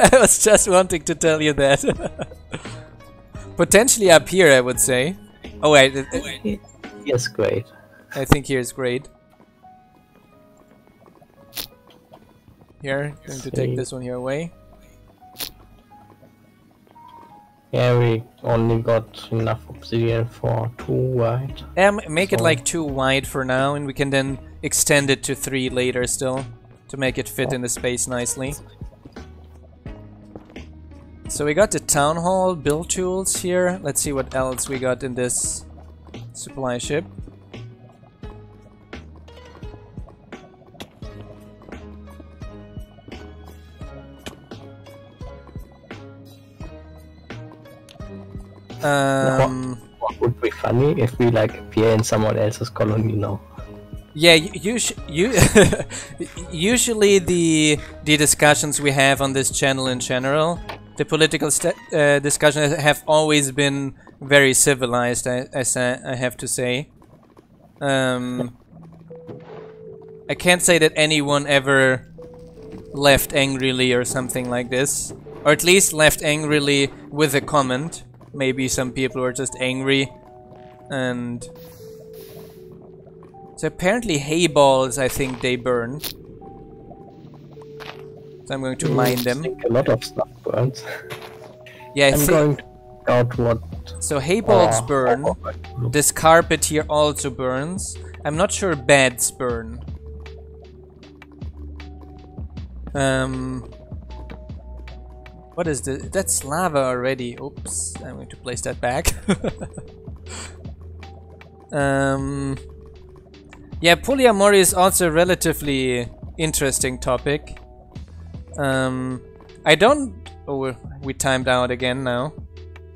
S1: just wanting to tell you that. Potentially up here, I would say. Oh wait.
S2: Yes, great.
S1: I think here's great. Here, going to take this one here away.
S2: Yeah, we only got enough obsidian for 2 wide.
S1: Make it like 2 wide for now, and we can then extend it to 3 later still, to make it fit in the space nicely. So we got the town hall, build tools here. Let's see what else we got in this supply ship.
S2: What would be funny if we like appear in someone else's colony now?
S1: Yeah, usually the discussions we have on this channel in general, the political discussions have always been very civilized. I have to say. I can't say that anyone ever left angrily or something like this, or at least left angrily with a comment. Maybe some people were just angry, and so apparently hay balls, I think they burn. So I'm going to mine them.
S2: I think a lot of stuff burns.
S1: Yeah,
S2: I'm going to find out what.
S1: So hay balls burn. This carpet here also burns. I'm not sure beds burn. What is this? That's lava already. Oops, I'm going to place that back. Yeah, polyamory is also a relatively interesting topic. I don't... Oh, we timed out again now.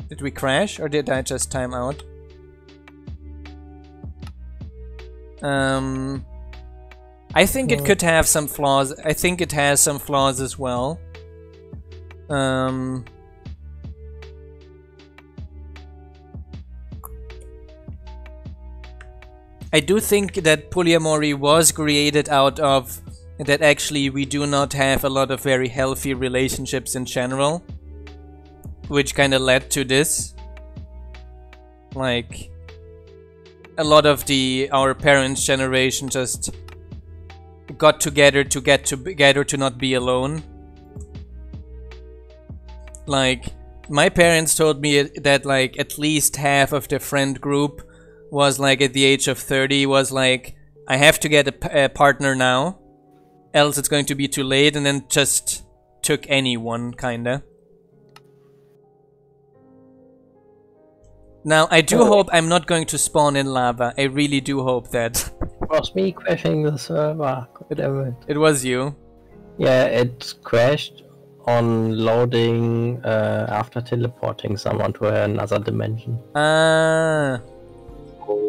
S1: Did we crash or did I just time out? I think it could have some flaws. I think it has some flaws as well. I do think that polyamory was created out of that actually we do not have a lot of very healthy relationships in general, which kind of led to this. Like, a lot of our parents' generation just got together to get together to not be alone. Like, my parents told me that like at least half of their friend group was like at the age of 30 was like, I have to get a partner now, else it's going to be too late, and then just took anyone, kinda. Now, I do hope I'm not going to spawn in lava. I really do hope that.
S2: It was me crashing the server. Whatever.
S1: It was you?
S2: Yeah, it crashed on loading after teleporting someone to another dimension.
S1: Ah.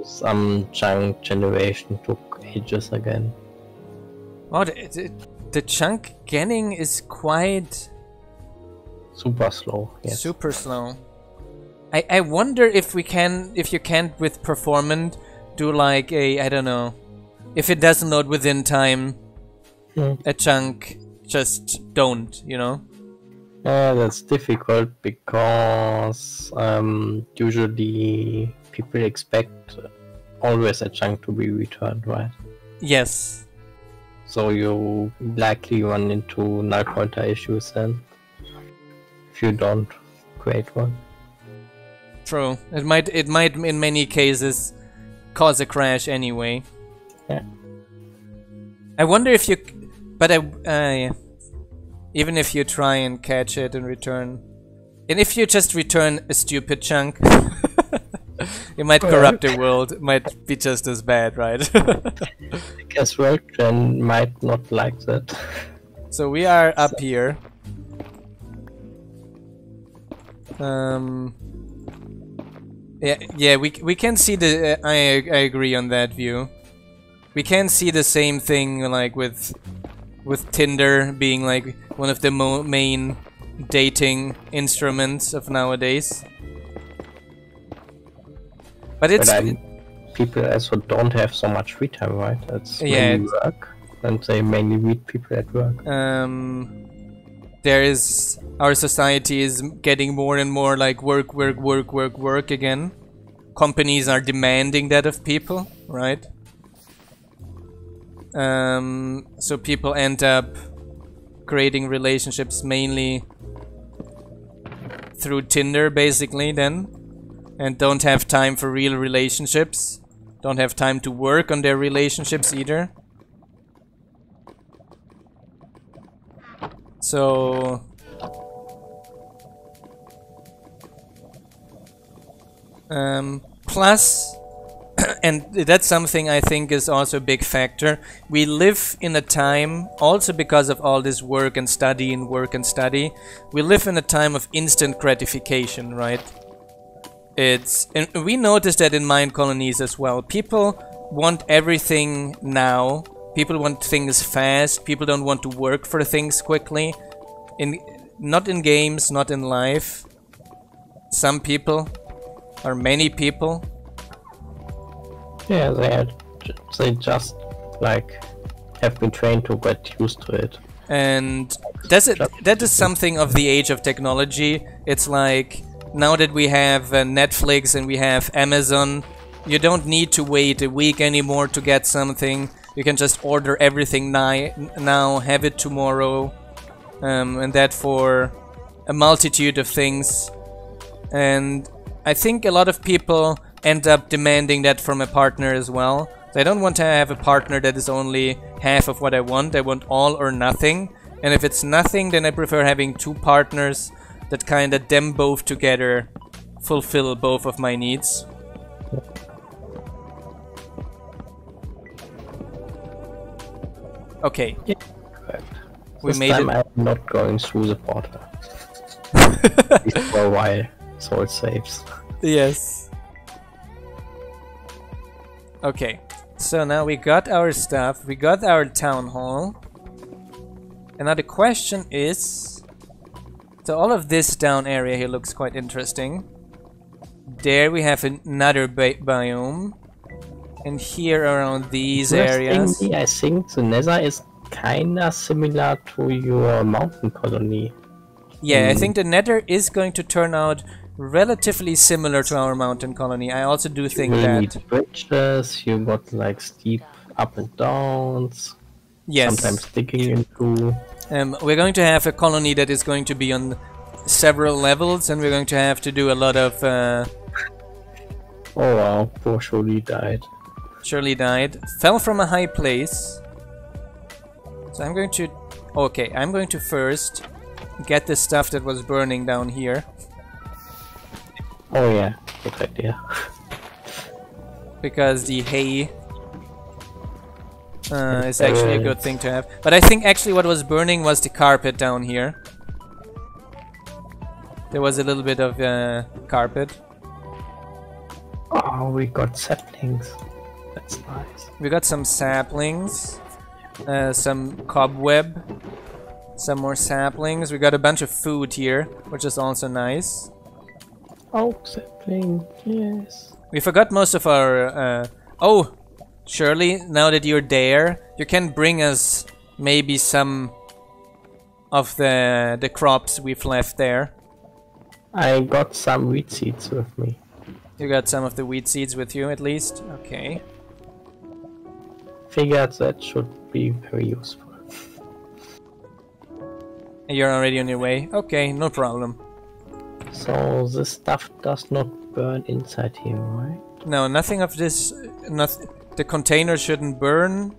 S2: Some chunk generation took ages again.
S1: Oh, the chunk getting is quite...
S2: super slow, yes.
S1: Super slow. I wonder if you can with performant do like a, I don't know, if it doesn't load within time, a chunk just don't, you know?
S2: That's difficult because usually people expect always a chunk to be returned, right?
S1: Yes.
S2: So you likely run into null pointer issues then, if you don't create one.
S1: True. It might in many cases cause a crash anyway.
S2: Yeah.
S1: I wonder if you, but yeah. Even if you try and catch it and return, and if you just return a stupid chunk, it might corrupt the world. It might be just as bad, right?
S2: I guess WorldGen might not like that.
S1: So we are up here. Yeah, we can see the. I agree on that view. We can see the same thing like with Tinder being like one of the main dating instruments of nowadays. But it's
S2: people also don't have so much free time, right? It's
S1: yeah,
S2: mainly work, and they mainly meet people at work.
S1: Our society is getting more and more like work again. Companies are demanding that of people, right? So people end up creating relationships mainly through Tinder, basically, then, and don't have time for real relationships, don't have time to work on their relationships either. So plus and that's something I think is also a big factor. We live in a time, also because of all this work and study, we live in a time of instant gratification, right? And we noticed that in Minecolonies as well. People want everything now. People want things fast. People don't want to work for things quickly. Not in games, not in life. Some people, or many people.
S2: Yeah, they just like have been trained to get used to it.
S1: And that is something of the age of technology. It's like now that we have Netflix and we have Amazon, you don't need to wait a week anymore to get something. You can just order everything now, have it tomorrow, and that for a multitude of things. And I think a lot of people end up demanding that from a partner as well. So I don't want to have a partner that is only half of what I want. I want all or nothing. And if it's nothing, then I prefer having two partners that kind of them both together fulfill both of my needs. Okay.
S2: Yeah, correct.
S1: We
S2: this
S1: made
S2: time
S1: it.
S2: I'm not going through the portal. At least for a while, so it saves.
S1: Yes. Okay. So now we got our stuff. We got our town hall. And now the question is... So all of this down area here looks quite interesting. There we have another biome. and here around these areas.
S2: Interestingly, I think the Nether is kinda similar to your mountain colony.
S1: Yeah, I think the Nether is going to turn out relatively similar to our mountain colony. I also do think
S2: You
S1: that.
S2: need bridges, you got like steep up and downs.
S1: Yes.
S2: Sometimes digging into.
S1: We're going to have a colony that is going to be on several levels, and we're going to have to do a lot of...
S2: Oh wow, poor Shirley died.
S1: Shirley died. Fell from a high place. So I'm going to... Okay, I'm going to first get the stuff that was burning down here.
S2: Oh yeah, good idea.
S1: Because the hay is actually a good thing to have. But I think actually what was burning was the carpet down here. There was a little bit of carpet.
S2: Oh, we got saplings. That's nice.
S1: We got some saplings, some cobweb, some more saplings. We got a bunch of food here, which is also nice.
S2: Oh, sapling, yes.
S1: We forgot most of our... Oh, Shirley, now that you're there, you can bring us maybe some of the crops we've left there.
S2: I got some wheat seeds with me.
S1: You got some of the wheat seeds with you, at least? Okay.
S2: Figured that should be very useful.
S1: You're already on your way? Okay, no problem.
S2: So this stuff does not burn inside here, right?
S1: No, nothing of this... The container shouldn't burn.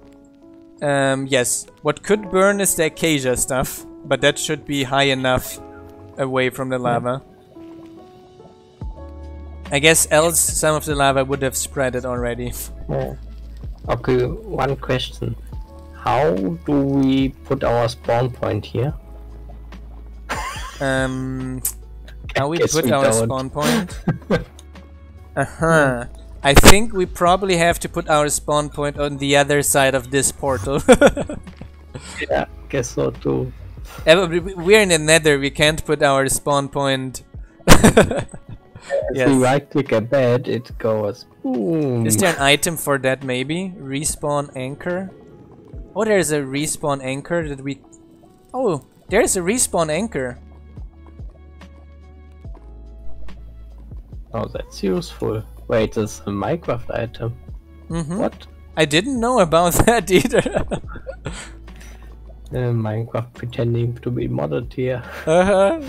S1: Yes. What could burn is the acacia stuff, but that should be high enough away from the lava. I guess else some of the lava would have spread it already.
S2: Yeah. Okay, one question. How do we put our spawn point here?
S1: How we
S2: Guess
S1: put
S2: we
S1: our
S2: don't.
S1: spawn point? Uh-huh. I think we probably have to put our spawn point on the other side of this portal.
S2: Yeah, guess so too.
S1: We're in the Nether, we can't put our spawn point.
S2: If we right click a bed, it goes boom.
S1: Is there an item for that maybe? Respawn anchor? Oh, there's a respawn anchor that we... Oh, there's a respawn anchor.
S2: Oh, that's useful. Wait, it's a Minecraft item.
S1: Mm-hmm.
S2: What?
S1: I didn't know about that either.
S2: Minecraft pretending to be modded here.
S1: Uh-huh.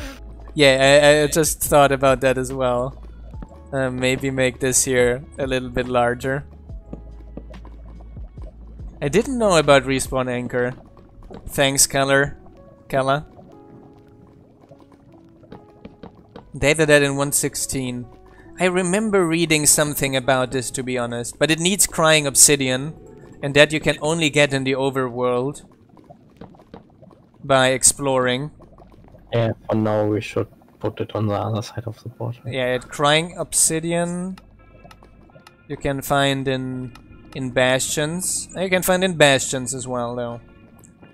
S1: Yeah, I just thought about that as well. Maybe make this here a little bit larger. I didn't know about respawn anchor. Thanks, Kella. They did that in 1.16. I remember reading something about this, to be honest, but it needs crying obsidian, and that you can only get in the overworld by exploring.
S2: Yeah, for now we should put it on the other side of the board.
S1: Yeah, crying obsidian you can find in bastions. You can find in bastions as well, though.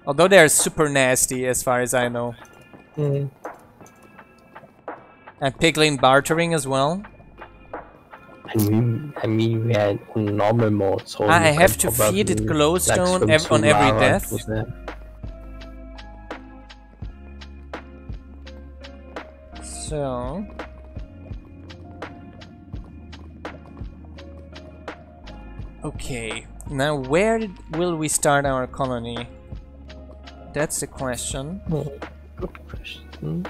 S1: Although they're super nasty, as far as I know.
S2: Mm.
S1: And piglin bartering as well.
S2: I mean, we are in normal mode, so
S1: I have to feed it glowstone on every death. So... Okay, now where will we start our colony? That's the question.
S2: Good question.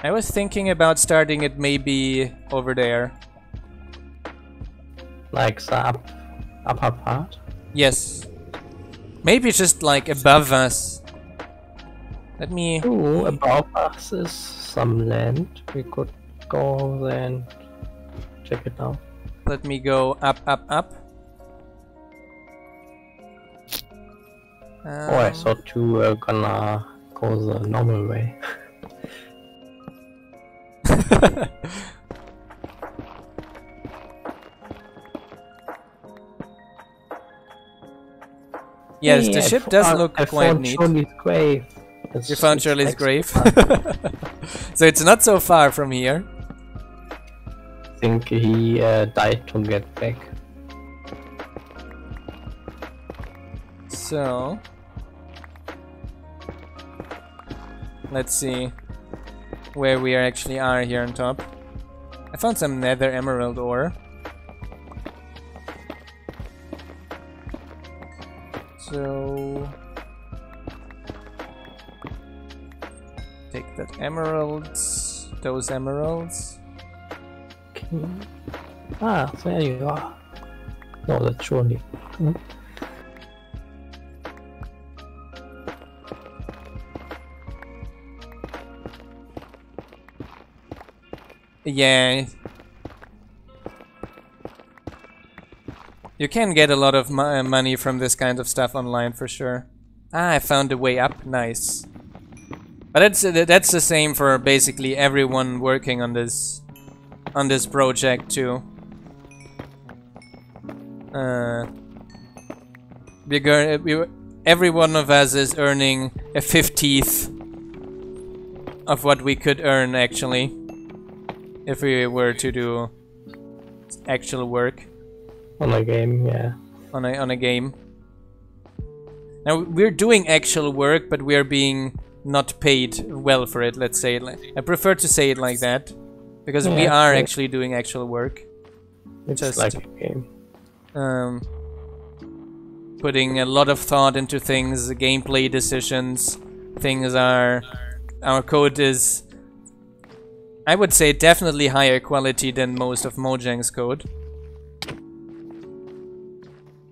S1: I was thinking about starting it maybe over there.
S2: Like the upper part?
S1: Yes. Maybe just like above us. Let me...
S2: Ooh, above us is some land. We could go there and check it out.
S1: Let me go up, up, up.
S2: Oh, I thought you were gonna go the normal way.
S1: Yes, the ship does look quite neat.
S2: Shirley's grave.
S1: You found Shirley's grave? So it's not so far from here.
S2: think he died to get back.
S1: So let's see where we actually are here on top. I found some nether emerald ore. So take that emeralds, those emeralds.
S2: Okay. Ah, there you are. No, that's surely. Hmm?
S1: Yeah. You can get a lot of money from this kind of stuff online for sure. Ah, I found a way up. Nice. But that's the same for basically everyone working on this project too. Every one of us is earning a 50th of what we could earn actually, if we were to do actual work
S2: on a game. Yeah,
S1: on a game. Now we're doing actual work, but we're being not paid well for it. Let's say it I prefer to say it like that, because we are actually doing actual work.
S2: It's just like a game.
S1: Putting a lot of thought into things, gameplay decisions. Our code is, I would say, definitely higher quality than most of Mojang's code.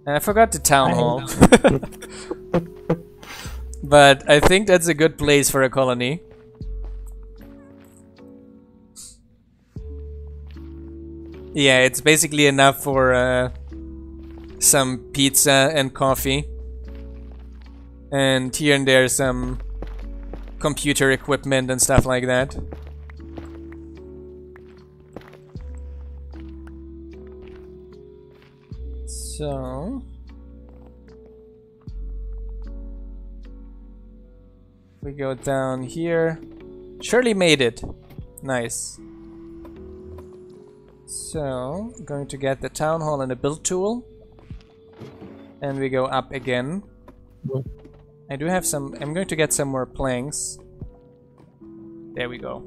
S1: I forgot the town hall. But I think that's a good place for a colony. Yeah, it's basically enough for some pizza and coffee. And here and there some computer equipment and stuff like that. So we go down here. Shirley made it. Nice. So I'm going to get the town hall and a build tool. And we go up again. I do have some. I'm going to get some more planks. There we go.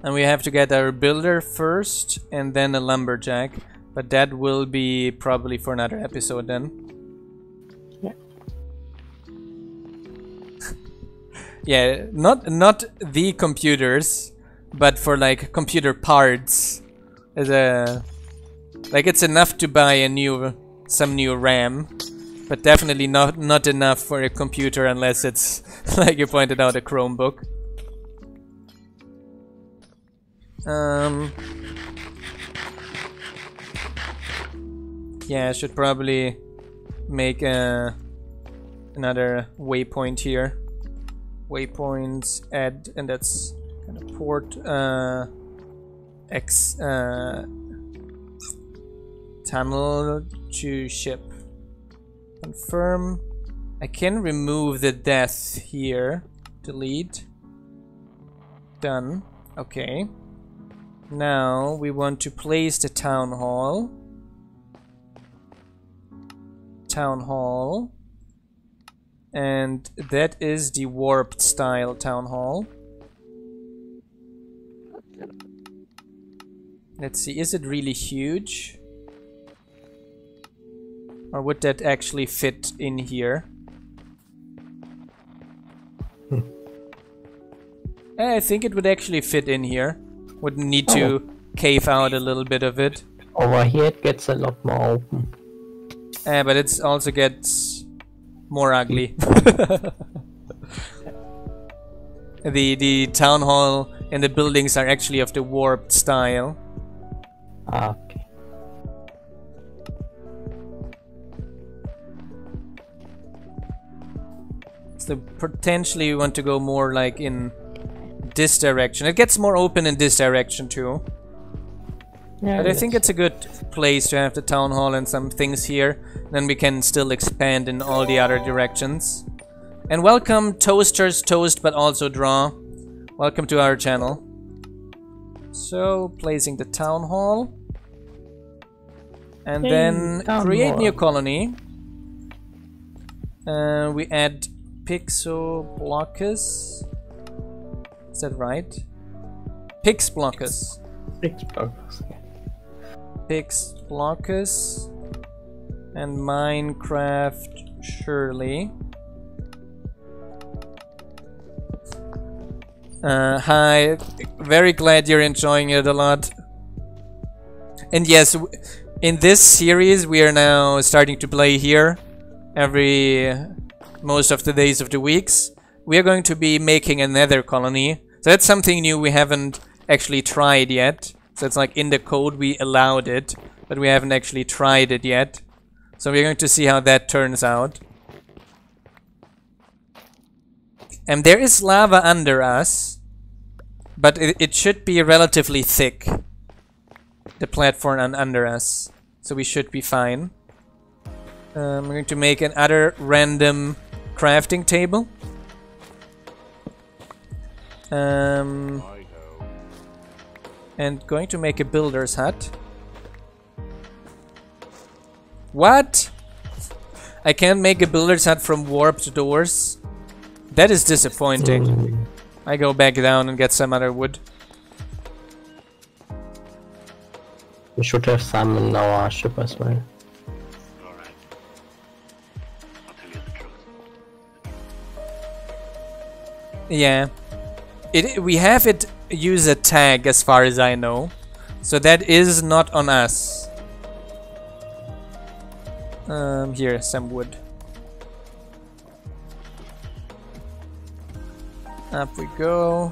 S1: And we have to get our builder first and then a lumberjack. But that will be probably for another episode then.
S2: Yeah.
S1: Yeah, not the computers, but for like computer parts. Like it's enough to buy some new RAM, but definitely not enough for a computer unless it's, like you pointed out, a Chromebook. Yeah, I should probably make another waypoint here. Waypoints, add, and that's kind of port tunnel to ship. Confirm. I can remove the death here. Delete. Done. Okay. Now we want to place the town hall. And that is the warped style town hall. Let's see, is it really huge? Or would that actually fit in here? I think it would actually fit in here. Wouldn't need to cave out a little bit of it.
S2: Over here it gets a lot more open.
S1: But it also gets more ugly. The town hall and the buildings are actually of the warped style.
S2: Okay.
S1: So potentially we want to go more like in this direction. It gets more open in this direction too.
S2: Yeah,
S1: but I think it's a good place to have the town hall and some things here. Then we can still expand in all the other directions. And welcome Toasters Toast but also Draw. Welcome to our channel. So, placing the town hall. And then create new colony. We add Pixoblockus. Is that right? Pixblockus.
S2: Pixblockus.
S1: Pixblockus. And Minecraft Shirley. Hi, very glad you're enjoying it a lot. And yes, in this series we are now starting to play here most of the days of the weeks. We are going to be making a nether colony. So that's something new we haven't actually tried yet. So it's like in the code we allowed it, but we haven't actually tried it yet. So we're going to see how that turns out. And there is lava under us, but it should be relatively thick. The platform under us. So we should be fine. I'm going to make another random crafting table. And going to make a builder's hut. What? I can't make a builder's hut from warped doors? That is disappointing. I go back down and get some other wood.
S2: We should have some in our ship as well.
S3: Alright. I'll tell you the truth.
S1: Yeah. We have it use a tag as far as I know. So that is not on us. Here, some wood. Up we go.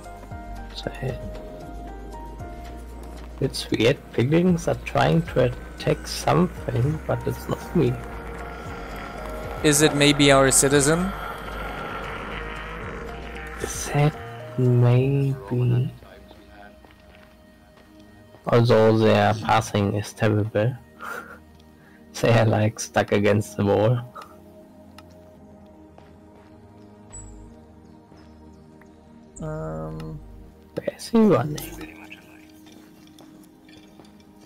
S2: It's weird, piglins are trying to attack something, but it's not me.
S1: Is it maybe our citizen?
S2: That maybe. Although their passing is terrible. They are like stuck against the wall. Where is he running?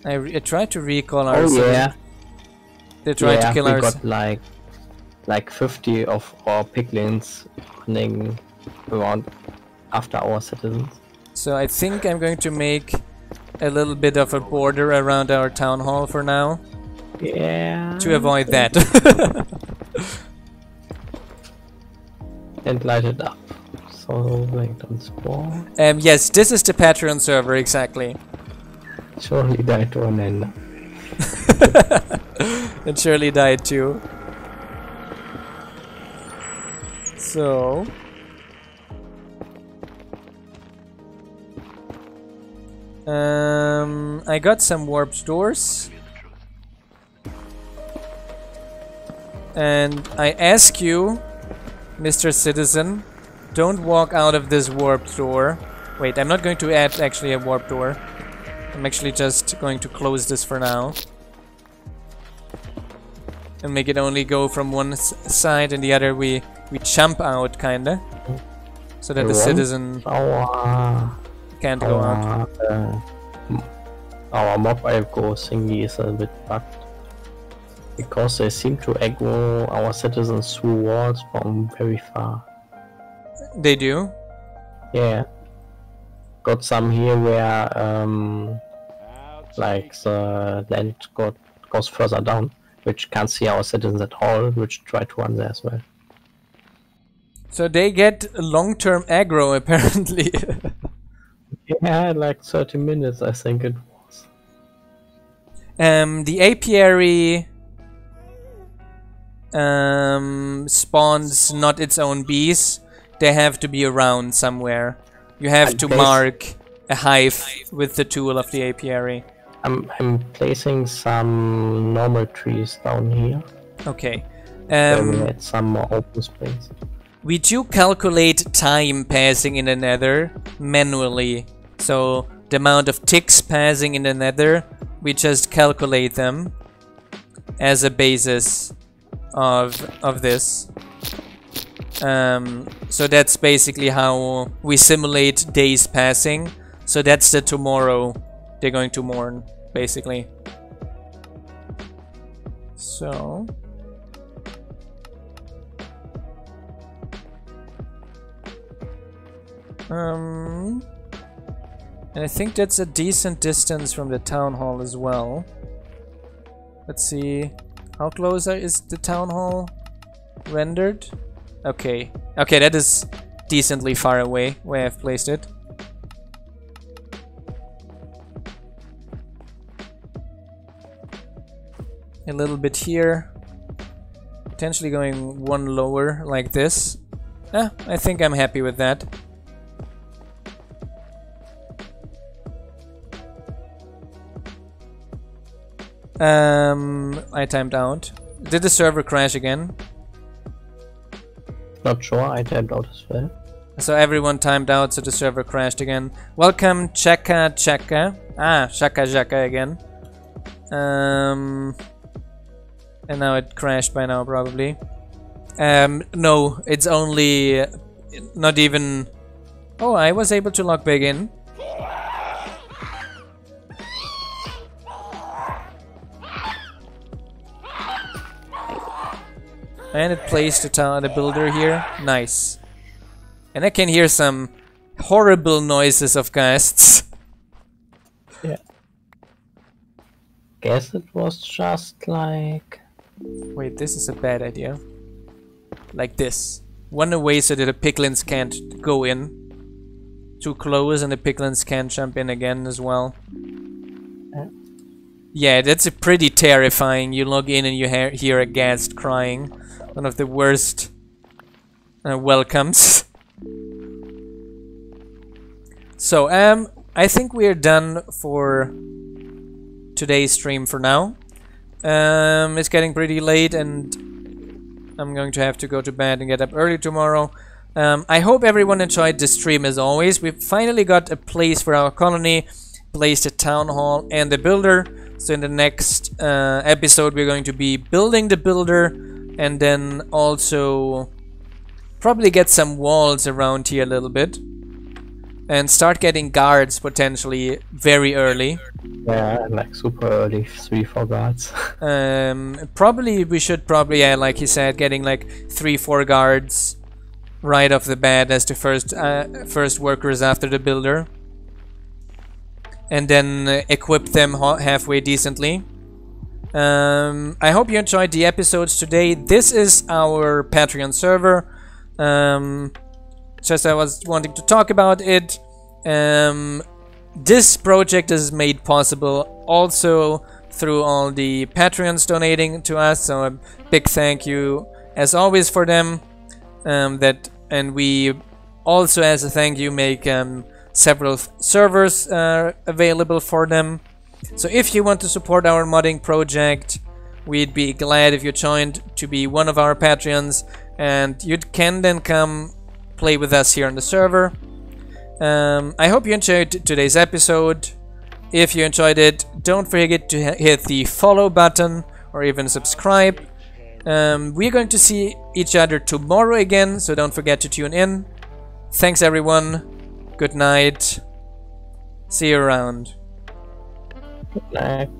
S1: I tried to recall our
S2: yeah.
S1: They tried to kill
S2: we
S1: our
S2: got like 50 of our piglins running around after our citizens.
S1: So I think I'm going to make a little bit of a border around our town hall for now.
S2: Yeah.
S1: To avoid that.
S2: And light it up. So they don't spawn.
S1: Yes, this is the Patreon server, exactly.
S2: Surely died to an end.
S1: And Shirley died too. So I got some warped doors. And I ask you, Mr. Citizen, don't walk out of this warped door. Wait, I'm not going to add actually a warped door. I'm actually just going to close this for now. And make it only go from one side and the other we jump out, kinda. So that the citizen can't go out.
S2: Our mob aggro thingy is a bit bugged. Because they seem to aggro our citizens through walls from very far.
S1: They do?
S2: Yeah. Got some here where like the land goes further down, which can't see our citizens at all, which try to run there as well.
S1: So they get long-term aggro apparently.
S2: Yeah, like 30 minutes I think it was.
S1: The apiary spawns not its own bees. They have to be around somewhere. You have to mark a hive with the tool of the apiary.
S2: I'm placing some normal trees down here.
S1: Okay.
S2: We had some more open space.
S1: We do calculate time passing in the nether manually. So the amount of ticks passing in the nether, we just calculate them as a basis of this. So that's basically how we simulate days passing. So that's the tomorrow they're going to mourn, basically. So and I think that's a decent distance from the town hall as well. Let's see, how close is the town hall rendered? Okay, okay, that is decently far away where I've placed it. A little bit here, potentially going one lower like this. I think I'm happy with that. I timed out. Did the server crash again?
S2: Not sure, I timed out as well.
S1: So everyone timed out, so the server crashed again. Welcome, Chaka Chaka. Ah, Shaka Shaka again. And now it crashed by now, probably. No, it's only not even. Oh, I was able to log back in. And it placed the builder here. Nice. And I can hear some horrible noises of ghasts.
S2: Yeah. Guess it was just like...
S1: Wait, this is a bad idea. Like this. One away so that the piglins can't go in. Too close and the piglins can't jump in again as well. Yeah, that's a pretty terrifying. You log in and you hear a ghast crying. One of the worst welcomes. So, I think we're done for today's stream for now. It's getting pretty late and I'm going to have to go to bed and get up early tomorrow. I hope everyone enjoyed the stream as always. We've finally got a place for our colony, placed a town hall and the builder. So in the next episode we're going to be building the builder and then also probably get some walls around here a little bit. And start getting guards potentially very early.
S2: Yeah, like super early, 3-4 guards.
S1: Probably we should yeah, like you said, getting like 3-4 guards right off the bat as the first workers after the builder, and then equip them halfway decently. I hope you enjoyed the episodes today. This is our Patreon server. Just I was wanting to talk about it. This project is made possible also through all the Patreons donating to us, so a big thank you as always for them. And we also, as a thank you, make several servers available for them. So if you want to support our modding project, we'd be glad if you joined to be one of our Patreons, and you can then come play with us here on the server. I hope you enjoyed today's episode. If you enjoyed it, don't forget to hit the follow button or even subscribe. We're going to see each other tomorrow again, so don't forget to tune in. Thanks everyone. Good night. See you around.
S2: Good night.